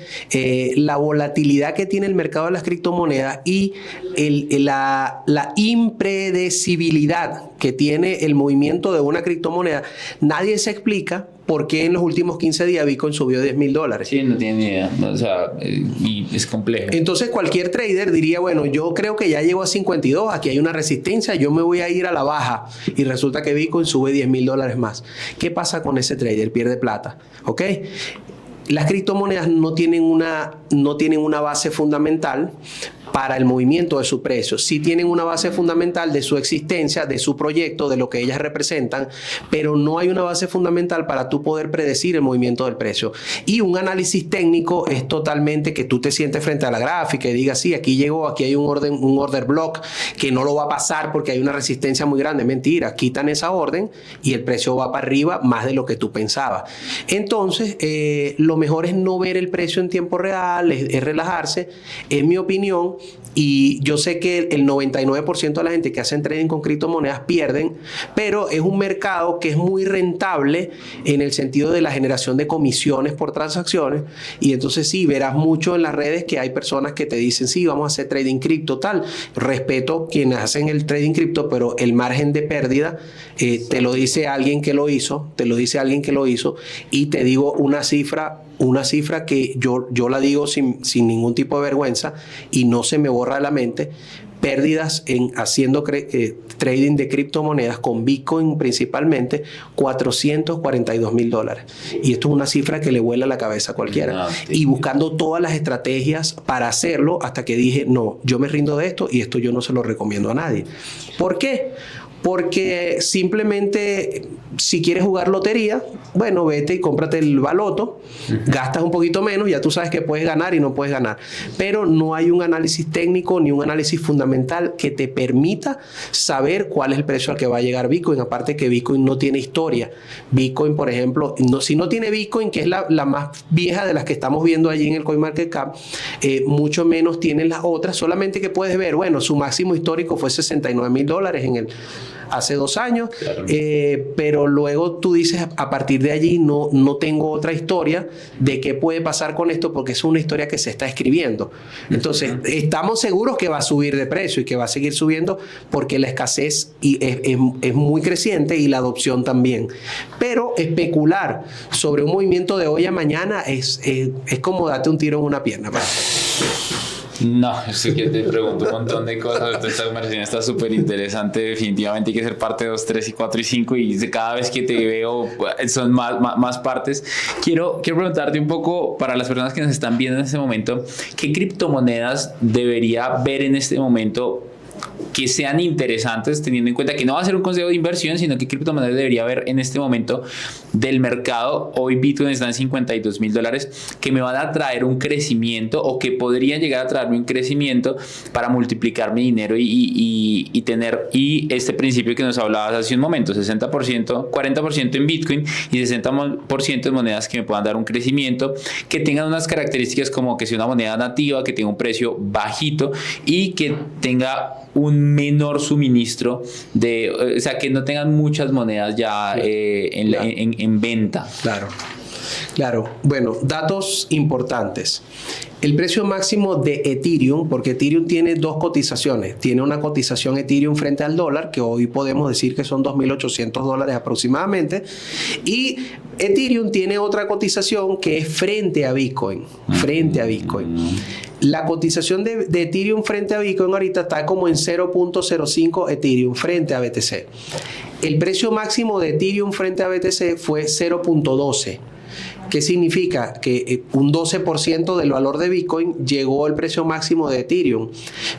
la volatilidad que tiene el mercado de las criptomonedas y la impredecibilidad que tiene el movimiento de una criptomoneda, nadie se explica por qué en los últimos 15 días Bitcoin subió $10,000. Sí, no tiene ni idea. O sea, y es complejo. Entonces, cualquier trader diría, bueno, yo creo que ya llegó a 52, aquí hay una resistencia, yo me voy a ir a la baja. Y resulta que Bitcoin sube $10,000 más. ¿Qué pasa con ese trader? Pierde plata. ¿Ok? Las criptomonedas no tienen una base fundamental para el movimiento de su precio. Sí tienen una base fundamental de su existencia, de su proyecto, de lo que ellas representan, pero no hay una base fundamental para tú poder predecir el movimiento del precio. Y un análisis técnico es totalmente que tú te sientes frente a la gráfica y digas, sí, aquí llegó, aquí hay un order block que no lo va a pasar porque hay una resistencia muy grande. Mentira, quitan esa orden y el precio va para arriba más de lo que tú pensabas. Entonces, lo mejor es no ver el precio en tiempo real, es relajarse, en mi opinión. Y yo sé que el 99% de la gente que hacen trading con criptomonedas pierden, pero es un mercado que es muy rentable en el sentido de la generación de comisiones por transacciones. Y entonces sí, verás mucho en las redes que hay personas que te dicen, sí, vamos a hacer trading cripto, tal. Respeto quienes hacen el trading cripto, pero el margen de pérdida te lo dice alguien que lo hizo, y te digo una cifra que yo la digo sin ningún tipo de vergüenza y no se me borra de la mente. Pérdidas en haciendo trading de criptomonedas con Bitcoin principalmente, $442,000. Y esto es una cifra que le vuela la cabeza a cualquiera. Y buscando todas las estrategias para hacerlo hasta que dije, no, yo me rindo de esto y esto yo no se lo recomiendo a nadie. ¿Por qué? Porque simplemente si quieres jugar lotería, bueno, vete y cómprate el baloto, gastas un poquito menos, ya tú sabes que puedes ganar y no puedes ganar. Pero no hay un análisis técnico ni un análisis fundamental que te permita saber cuál es el precio al que va a llegar Bitcoin. Aparte que Bitcoin no tiene historia. Bitcoin, por ejemplo, si no tiene Bitcoin, que es la más vieja de las que estamos viendo allí en el CoinMarketCap, mucho menos tienen las otras, solamente que puedes ver, bueno, su máximo histórico fue $69,000 hace 2 años, claro. Pero luego tú dices, a partir de allí no tengo otra historia de qué puede pasar con esto, porque es una historia que se está escribiendo. Entonces, estamos seguros que va a subir de precio y que va a seguir subiendo porque la escasez es muy creciente y la adopción también. Pero especular sobre un movimiento de hoy a mañana es como darte un tiro en una pierna. No, sé que te pregunto un montón de cosas. Esta conversación está súper interesante. Definitivamente hay que ser parte 2, 3 y 4 y 5 y cada vez que te veo son más partes. Quiero preguntarte un poco para las personas que nos están viendo en este momento, ¿qué criptomonedas debería ver en este momento que sean interesantes, teniendo en cuenta que no va a ser un consejo de inversión, sino que criptomonedas debería haber en este momento del mercado? Hoy Bitcoin está en $52,000, que me van a traer un crecimiento o que podrían llegar a traerme un crecimiento para multiplicar mi dinero y tener este principio que nos hablabas hace un momento, 60%, 40% en Bitcoin y 60% en monedas que me puedan dar un crecimiento, que tengan unas características como que sea una moneda nativa, que tenga un precio bajito y que tenga un menor suministro o sea, que no tengan muchas monedas ya en venta. Claro. Claro, bueno, datos importantes. El precio máximo de Ethereum, porque Ethereum tiene dos cotizaciones. Tiene una cotización Ethereum frente al dólar, que hoy podemos decir que son $2.800 aproximadamente. Y Ethereum tiene otra cotización que es frente a Bitcoin. Frente a Bitcoin. La cotización de Ethereum frente a Bitcoin ahorita está como en 0.05 Ethereum frente a BTC. El precio máximo de Ethereum frente a BTC fue 0.12. ¿Qué significa? Que un 12% del valor de Bitcoin llegó al precio máximo de Ethereum.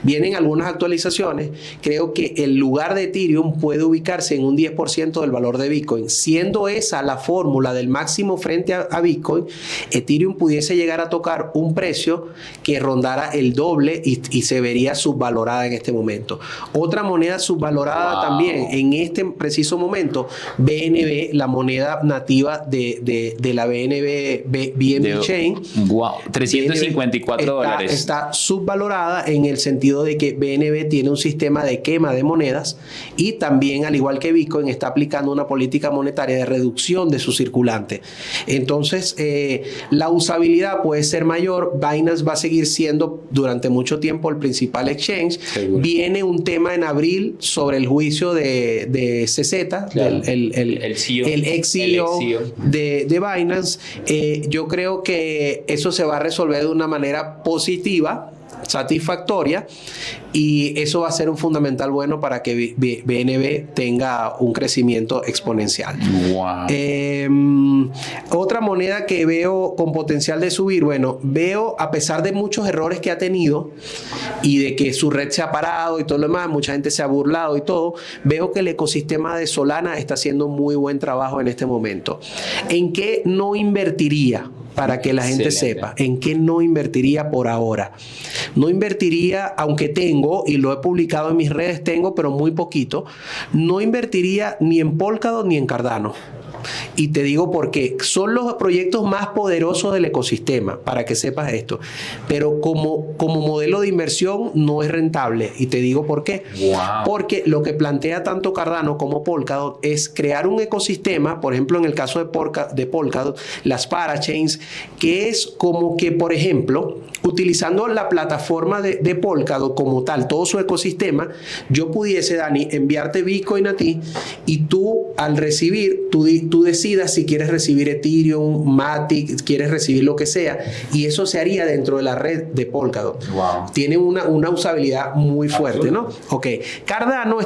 Vienen algunas actualizaciones. Creo que el lugar de Ethereum puede ubicarse en un 10% del valor de Bitcoin. Siendo esa la fórmula del máximo frente a Bitcoin, Ethereum pudiese llegar a tocar un precio que rondara el doble y se vería subvalorada en este momento. Otra moneda subvalorada también en este preciso momento, BNB, la moneda nativa de la BNB Chain. Wow, $354. Está subvalorada en el sentido de que BNB tiene un sistema de quema de monedas y también, al igual que Bitcoin, está aplicando una política monetaria de reducción de su circulante. Entonces, la usabilidad puede ser mayor. Binance va a seguir siendo durante mucho tiempo el principal exchange. Seguro. Viene un tema en abril sobre el juicio de CZ, claro. el ex CEO de Binance. Yo creo que eso se va a resolver de una manera positiva, satisfactoria, y eso va a ser un fundamental bueno para que BNB tenga un crecimiento exponencial. Wow. Otra moneda que veo con potencial de subir, bueno, veo, a pesar de muchos errores que ha tenido y de que su red se ha parado y todo lo demás, mucha gente se ha burlado y todo, veo que el ecosistema de Solana está haciendo muy buen trabajo en este momento. ¿En qué no invertiría? Para que la gente sepa en qué no invertiría por ahora. No invertiría, aunque tengo, y lo he publicado en mis redes, pero muy poquito, no invertiría ni en Polkadot ni en Cardano. Y te digo por qué. Son los proyectos más poderosos del ecosistema, para que sepas esto. Pero como modelo de inversión no es rentable. Y te digo por qué. Wow. Porque lo que plantea tanto Cardano como Polkadot es crear un ecosistema, por ejemplo, en el caso de Polkadot, las parachains, que es como que, por ejemplo, utilizando la plataforma de Polkadot como tal, todo su ecosistema, yo pudiese, Dani, enviarte Bitcoin a ti y tú, al recibir, tú decidas si quieres recibir Ethereum, Matic, quieres recibir lo que sea, y eso se haría dentro de la red de Polkadot. Wow. Tiene una usabilidad muy fuerte, ¿no? Ok. Cardano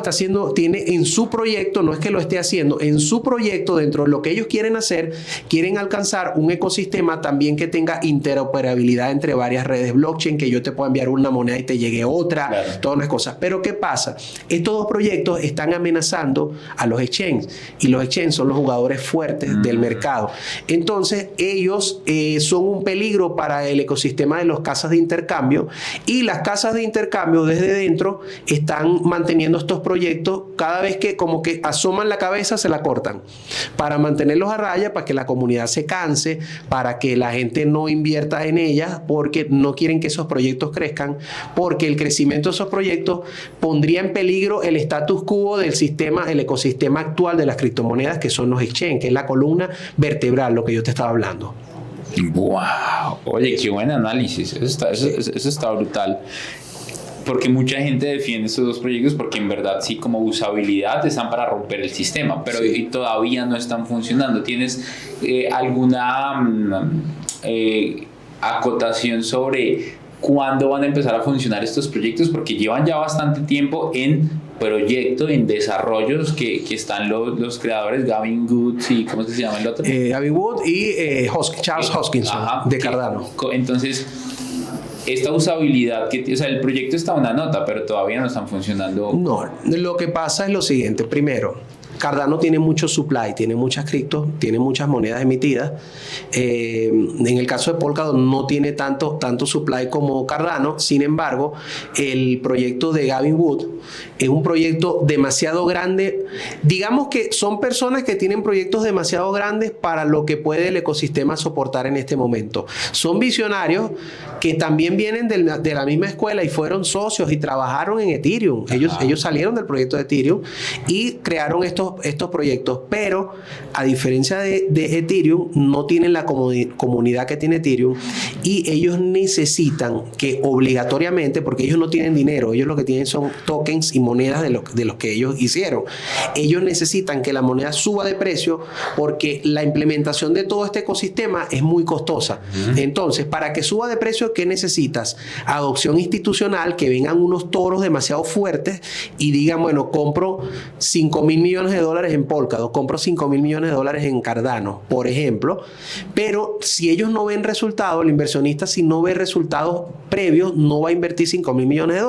tiene en su proyecto, no es que lo esté haciendo, en su proyecto, dentro de lo que ellos quieren hacer, quieren alcanzar un ecosistema también que tenga interoperabilidad entre varias redes blockchain, que yo te pueda enviar una moneda y te llegue otra, claro, todas las cosas. Pero ¿qué pasa? Estos dos proyectos están amenazando a los exchanges, y los exchanges son los jugadores fuertes del mercado. Entonces, ellos son un peligro para el ecosistema de las casas de intercambio, y las casas de intercambio desde dentro están manteniendo estos proyectos. Cada vez que como que asoman la cabeza, se la cortan para mantenerlos a raya, para que la comunidad se canse, para que la gente no invierta en ellas, porque no quieren que esos proyectos crezcan, porque el crecimiento de esos proyectos pondría en peligro el status quo del sistema, el ecosistema actual de las criptomonedas, que son los exchanges, que es la columna vertebral, lo que yo te estaba hablando. Wow, oye, qué buen análisis. Eso está brutal. Porque mucha gente defiende estos dos proyectos porque en verdad sí, como usabilidad están para romper el sistema, pero sí, todavía no están funcionando. ¿Tienes alguna acotación sobre cuándo van a empezar a funcionar estos proyectos? Porque llevan ya bastante tiempo en proyecto, en desarrollos, que están los creadores, Gavin Wood y ¿cómo es que se llama el otro? Gavin Wood y Charles Hoskinson, de Cardano. Entonces, esta usabilidad, o sea, el proyecto está a una nota, pero todavía no están funcionando. No, lo que pasa es lo siguiente. Primero, Cardano tiene mucho supply, tiene muchas criptos, tiene muchas monedas emitidas. En el caso de Polkadot no tiene tanto supply como Cardano. Sin embargo, el proyecto de Gavin Wood es un proyecto demasiado grande. Digamos que son personas que tienen proyectos demasiado grandes para lo que puede el ecosistema soportar en este momento. Son visionarios que también vienen de la misma escuela y fueron socios y trabajaron en Ethereum. Ellos salieron del proyecto de Ethereum y crearon estos estos proyectos, pero a diferencia de Ethereum, no tienen la comunidad que tiene Ethereum y ellos necesitan que obligatoriamente, porque ellos no tienen dinero, ellos lo que tienen son tokens y monedas de los que ellos hicieron. Ellos necesitan que la moneda suba de precio porque la implementación de todo este ecosistema es muy costosa. Entonces, para que suba de precio, ¿qué necesitas? Adopción institucional, que vengan unos toros demasiado fuertes y digan, bueno, compro $5,000 millones en Polkadot, compro $5,000 millones en Cardano, por ejemplo. Pero si ellos no ven resultados, el inversionista, si no ve resultados previos, no va a invertir $5,000 millones.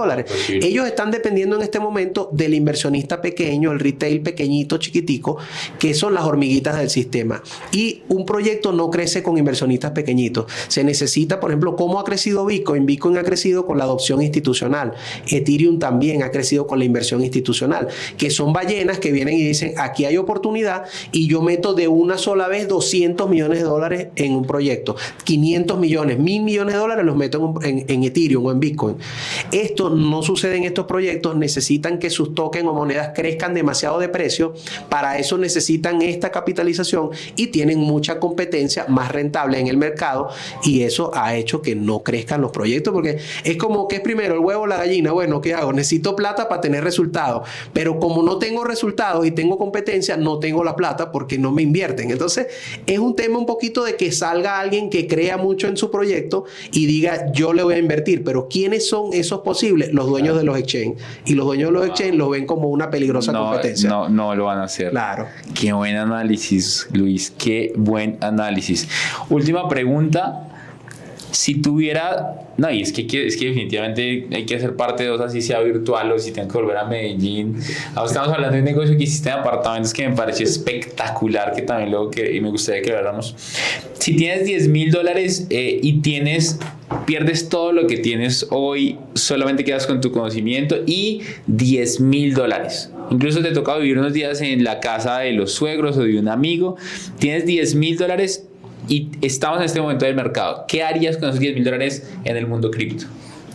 Sí. Ellos están dependiendo en este momento del inversionista pequeño, el retail pequeñito, chiquitico, que son las hormiguitas del sistema. Y un proyecto no crece con inversionistas pequeñitos. Se necesita, por ejemplo, ¿cómo ha crecido Bitcoin? Bitcoin ha crecido con la adopción institucional. Ethereum también ha crecido con la inversión institucional, que son ballenas que vienen y dicen, aquí hay oportunidad y yo meto de una sola vez $200 millones en un proyecto. 500 millones, 1,000 millones de dólares los meto en Ethereum o en Bitcoin. Esto no sucede en estos proyectos. Necesitan que sus tokens o monedas crezcan demasiado de precio. Para eso necesitan esta capitalización y tienen mucha competencia más rentable en el mercado, y eso ha hecho que no crezcan los proyectos, porque es como, ¿qué es primero, el huevo o la gallina? Bueno, ¿qué hago? Necesito plata para tener resultados, pero como no tengo resultados y tengo competencia, no tengo la plata porque no me invierten. Entonces es un tema un poquito de que salga alguien que crea mucho en su proyecto y diga, yo le voy a invertir. Pero ¿quiénes son esos posibles? Los dueños de los exchange, y los dueños de los exchange lo ven como una peligrosa competencia. No lo van a hacer. Claro. Qué buen análisis, Luis, qué buen análisis. Última pregunta. Si tuviera... No, y es que definitivamente hay que hacer parte de dos, así sea virtual o si tengo que volver a Medellín. Ahora estamos hablando de un negocio que hiciste en apartamentos que me pareció espectacular, que también y me gustaría que habláramos. Si tienes $10,000 y pierdes todo lo que tienes hoy, solamente quedas con tu conocimiento y $10,000. Incluso te toca vivir unos días en la casa de los suegros o de un amigo. Tienes $10,000 y estamos en este momento del mercado. ¿Qué harías con esos $10,000 en el mundo cripto?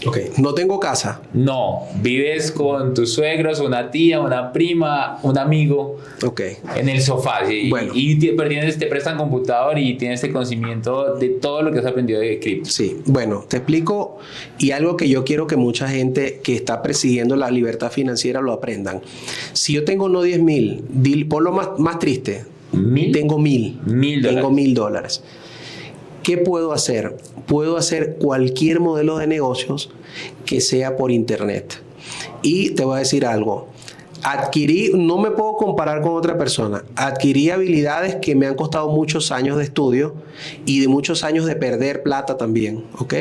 Ok, no tengo casa. No, vives con tus suegros, una tía, una prima, un amigo. Ok. En el sofá. ¿Sí? Bueno. Pero te prestan computador y tienes este conocimiento de todo lo que has aprendido de cripto. Sí, bueno, te explico, y algo que yo quiero que mucha gente que está persiguiendo la libertad financiera lo aprendan. Si yo tengo no 10,000, por lo más triste, tengo 1,000. Tengo $1,000. ¿Qué puedo hacer? Puedo hacer cualquier modelo de negocios que sea por internet. Y te voy a decir algo. No me puedo comparar con otra persona. Adquirí habilidades que me han costado muchos años de estudio y de muchos años de perder plata también, ¿ok?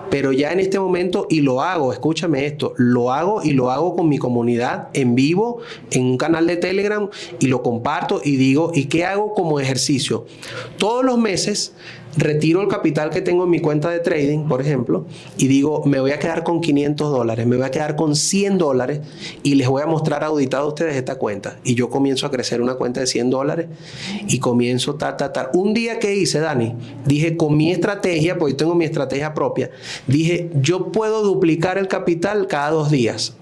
Pero ya en este momento, y lo hago, escúchame esto, lo hago con mi comunidad en vivo, en un canal de Telegram, y lo comparto y digo, ¿y qué hago como ejercicio? Todos los meses retiro el capital que tengo en mi cuenta de trading, por ejemplo, y digo, me voy a quedar con $500, me voy a quedar con $100 y les voy a mostrar auditado a ustedes esta cuenta. Y yo comienzo a crecer una cuenta de $100 y comienzo Un día que hice, Dani, dije, con mi estrategia, porque yo tengo mi estrategia propia, dije, yo puedo duplicar el capital cada 2 días.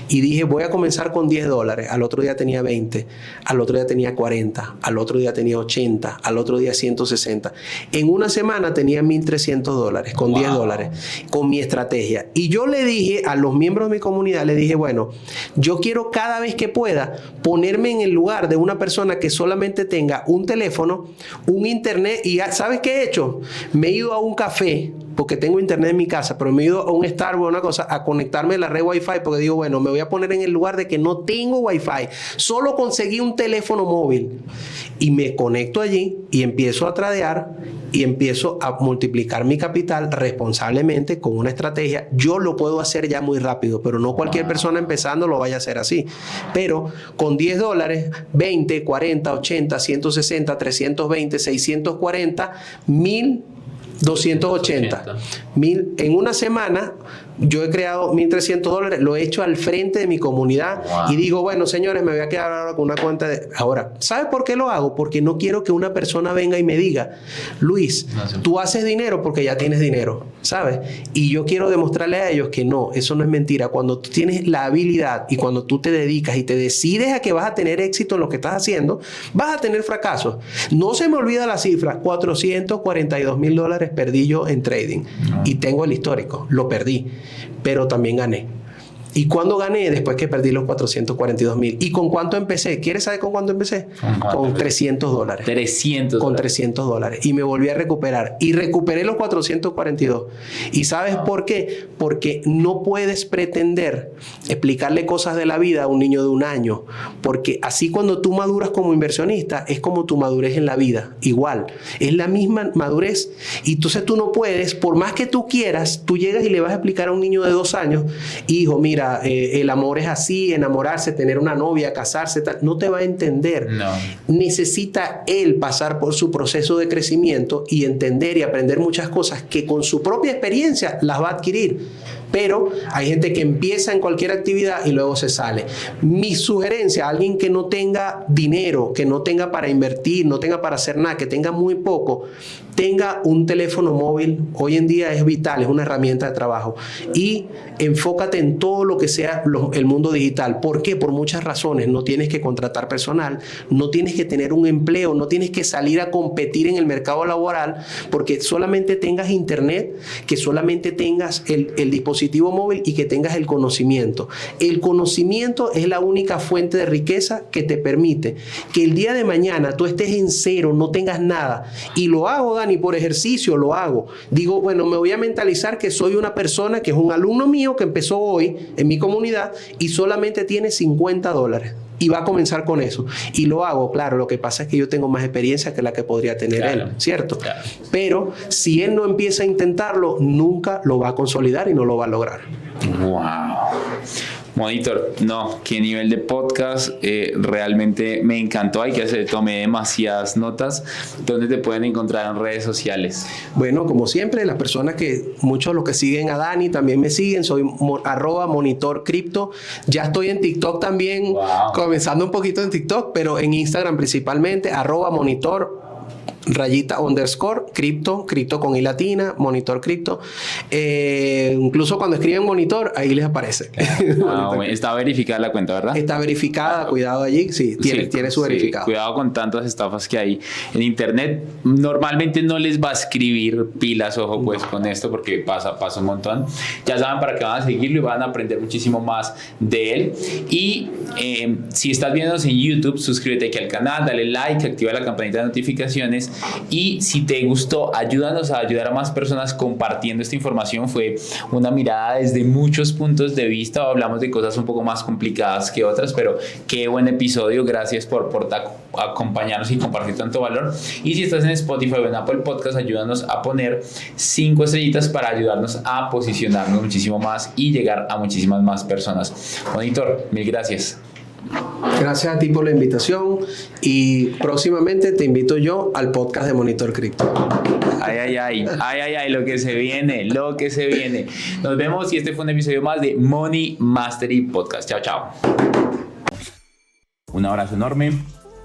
Y dije, voy a comenzar con $10. Al otro día tenía 20, al otro día tenía 40, al otro día tenía 80, al otro día 160. En una semana tenía $1,300 con $10, con mi estrategia. Y yo le dije a los miembros de mi comunidad, le dije, bueno, yo quiero cada vez que pueda ponerme en el lugar de una persona que solamente tenga un teléfono, un internet, y ¿sabes qué he hecho? Me he ido a un café, porque tengo internet en mi casa, pero me he ido a un Starbucks, una cosa, a conectarme a la red Wi-Fi, porque digo, bueno, me voy a poner en el lugar de que no tengo Wi-Fi. Solo conseguí un teléfono móvil y me conecto allí y empiezo a tradear y empiezo a multiplicar mi capital responsablemente con una estrategia. Yo lo puedo hacer ya muy rápido, pero no cualquier persona empezando lo vaya a hacer así. Pero con $10, 20, 40, 80, 160, 320, 640, 1,280. En una semana Yo he creado $1,300, lo he hecho al frente de mi comunidad y digo, bueno, señores, me voy a quedar ahora con una cuenta de... Ahora, ¿sabes por qué lo hago? Porque no quiero que una persona venga y me diga, Luis, tú haces dinero porque ya tienes dinero, ¿sabes? Y yo quiero demostrarle a ellos que no, eso no es mentira. Cuando tú tienes la habilidad y cuando tú te dedicas y te decides a que vas a tener éxito en lo que estás haciendo, vas a tener fracasos. No se me olvida la cifra, $442,000 perdí yo en trading. Y tengo el histórico, lo perdí, pero también gané. ¿Y cuándo gané? Después que perdí los 442,000. ¿Y con cuánto empecé? ¿Quieres saber con cuánto empecé? Con $300. 300. Con $300. Y me volví a recuperar. Y recuperé los 442. ¿Y sabes por qué? Porque no puedes pretender explicarle cosas de la vida a un niño de 1 año. Porque así cuando tú maduras como inversionista, es como tu madurez en la vida. Igual. Es la misma madurez. Y entonces tú no puedes, por más que tú quieras, tú llegas y le vas a explicar a un niño de 2 años, hijo, mira, el amor es así, enamorarse, tener una novia, casarse, tal. No te va a entender. No. Necesita él pasar por su proceso de crecimiento y entender y aprender muchas cosas que con su propia experiencia las va a adquirir. Pero hay gente que empieza en cualquier actividad y luego se sale. Mi sugerencia a alguien que no tenga dinero, que no tenga para invertir, no tenga para hacer nada, que tenga muy poco, tenga un teléfono móvil. Hoy en día es vital, es una herramienta de trabajo. Y enfócate en todo lo que sea el mundo digital. ¿Por qué? Por muchas razones. No tienes que contratar personal, no tienes que tener un empleo, no tienes que salir a competir en el mercado laboral, porque solamente tengas internet, que solamente tengas el dispositivo móvil y que tengas el conocimiento. El conocimiento es la única fuente de riqueza que te permite que el día de mañana tú estés en cero, no tengas nada. Y lo hago, Dani, por ejercicio lo hago. Digo, bueno, me voy a mentalizar que soy una persona que es un alumno mío que empezó hoy en mi comunidad y solamente tiene $50. Y va a comenzar con eso. Y lo hago, claro, lo que pasa es que yo tengo más experiencia que la que podría tener él, ¿cierto? Claro. Pero si él no empieza a intentarlo, nunca lo va a consolidar y no lo va a lograr. ¡Wow! Monitor, no, qué nivel de podcast, realmente me encantó, tomé demasiadas notas. ¿Dónde te pueden encontrar en redes sociales? Bueno, como siempre, las personas muchos de los que siguen a Dani también me siguen, soy @monitorcrypto. Ya estoy en TikTok también, comenzando un poquito en TikTok, pero en Instagram principalmente, @monitor _cripto con I latina, monitor cripto. Incluso cuando escriben monitor, ahí les aparece. Bueno, está verificada la cuenta, ¿verdad? Está verificada, cuidado allí, sí, tiene su verificado. Cuidado con tantas estafas que hay en internet. Normalmente no les va a escribir pilas, ojo, pues con esto, porque pasa un montón. Ya saben para qué van a seguirlo y van a aprender muchísimo más de él. Y si estás viéndonos en YouTube, suscríbete aquí al canal, dale like, activa la campanita de notificaciones. Y si te gustó, ayúdanos a ayudar a más personas compartiendo esta información. Fue una mirada desde muchos puntos de vista. Hablamos de cosas un poco más complicadas que otras, pero qué buen episodio. Gracias por acompañarnos y compartir tanto valor. Y si estás en Spotify o en Apple Podcast, ayúdanos a poner 5 estrellitas para ayudarnos a posicionarnos muchísimo más y llegar a muchísimas más personas. Monitor, mil gracias. Gracias a ti por la invitación y próximamente te invito yo al podcast de Monitor Crypto. Ay, lo que se viene. Nos vemos y este fue un episodio más de Money Mastery Podcast. Chao. Un abrazo enorme.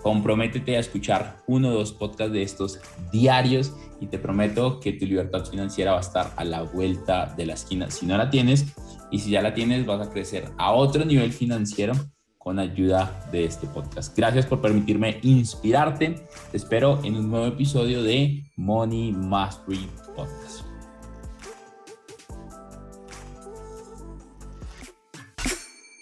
Comprométete a escuchar 1 o 2 podcasts de estos diarios y te prometo que tu libertad financiera va a estar a la vuelta de la esquina. Si no la tienes y si ya la tienes, vas a crecer a otro nivel financiero con ayuda de este podcast. Gracias por permitirme inspirarte. Te espero en un nuevo episodio de Money Mastery Podcast.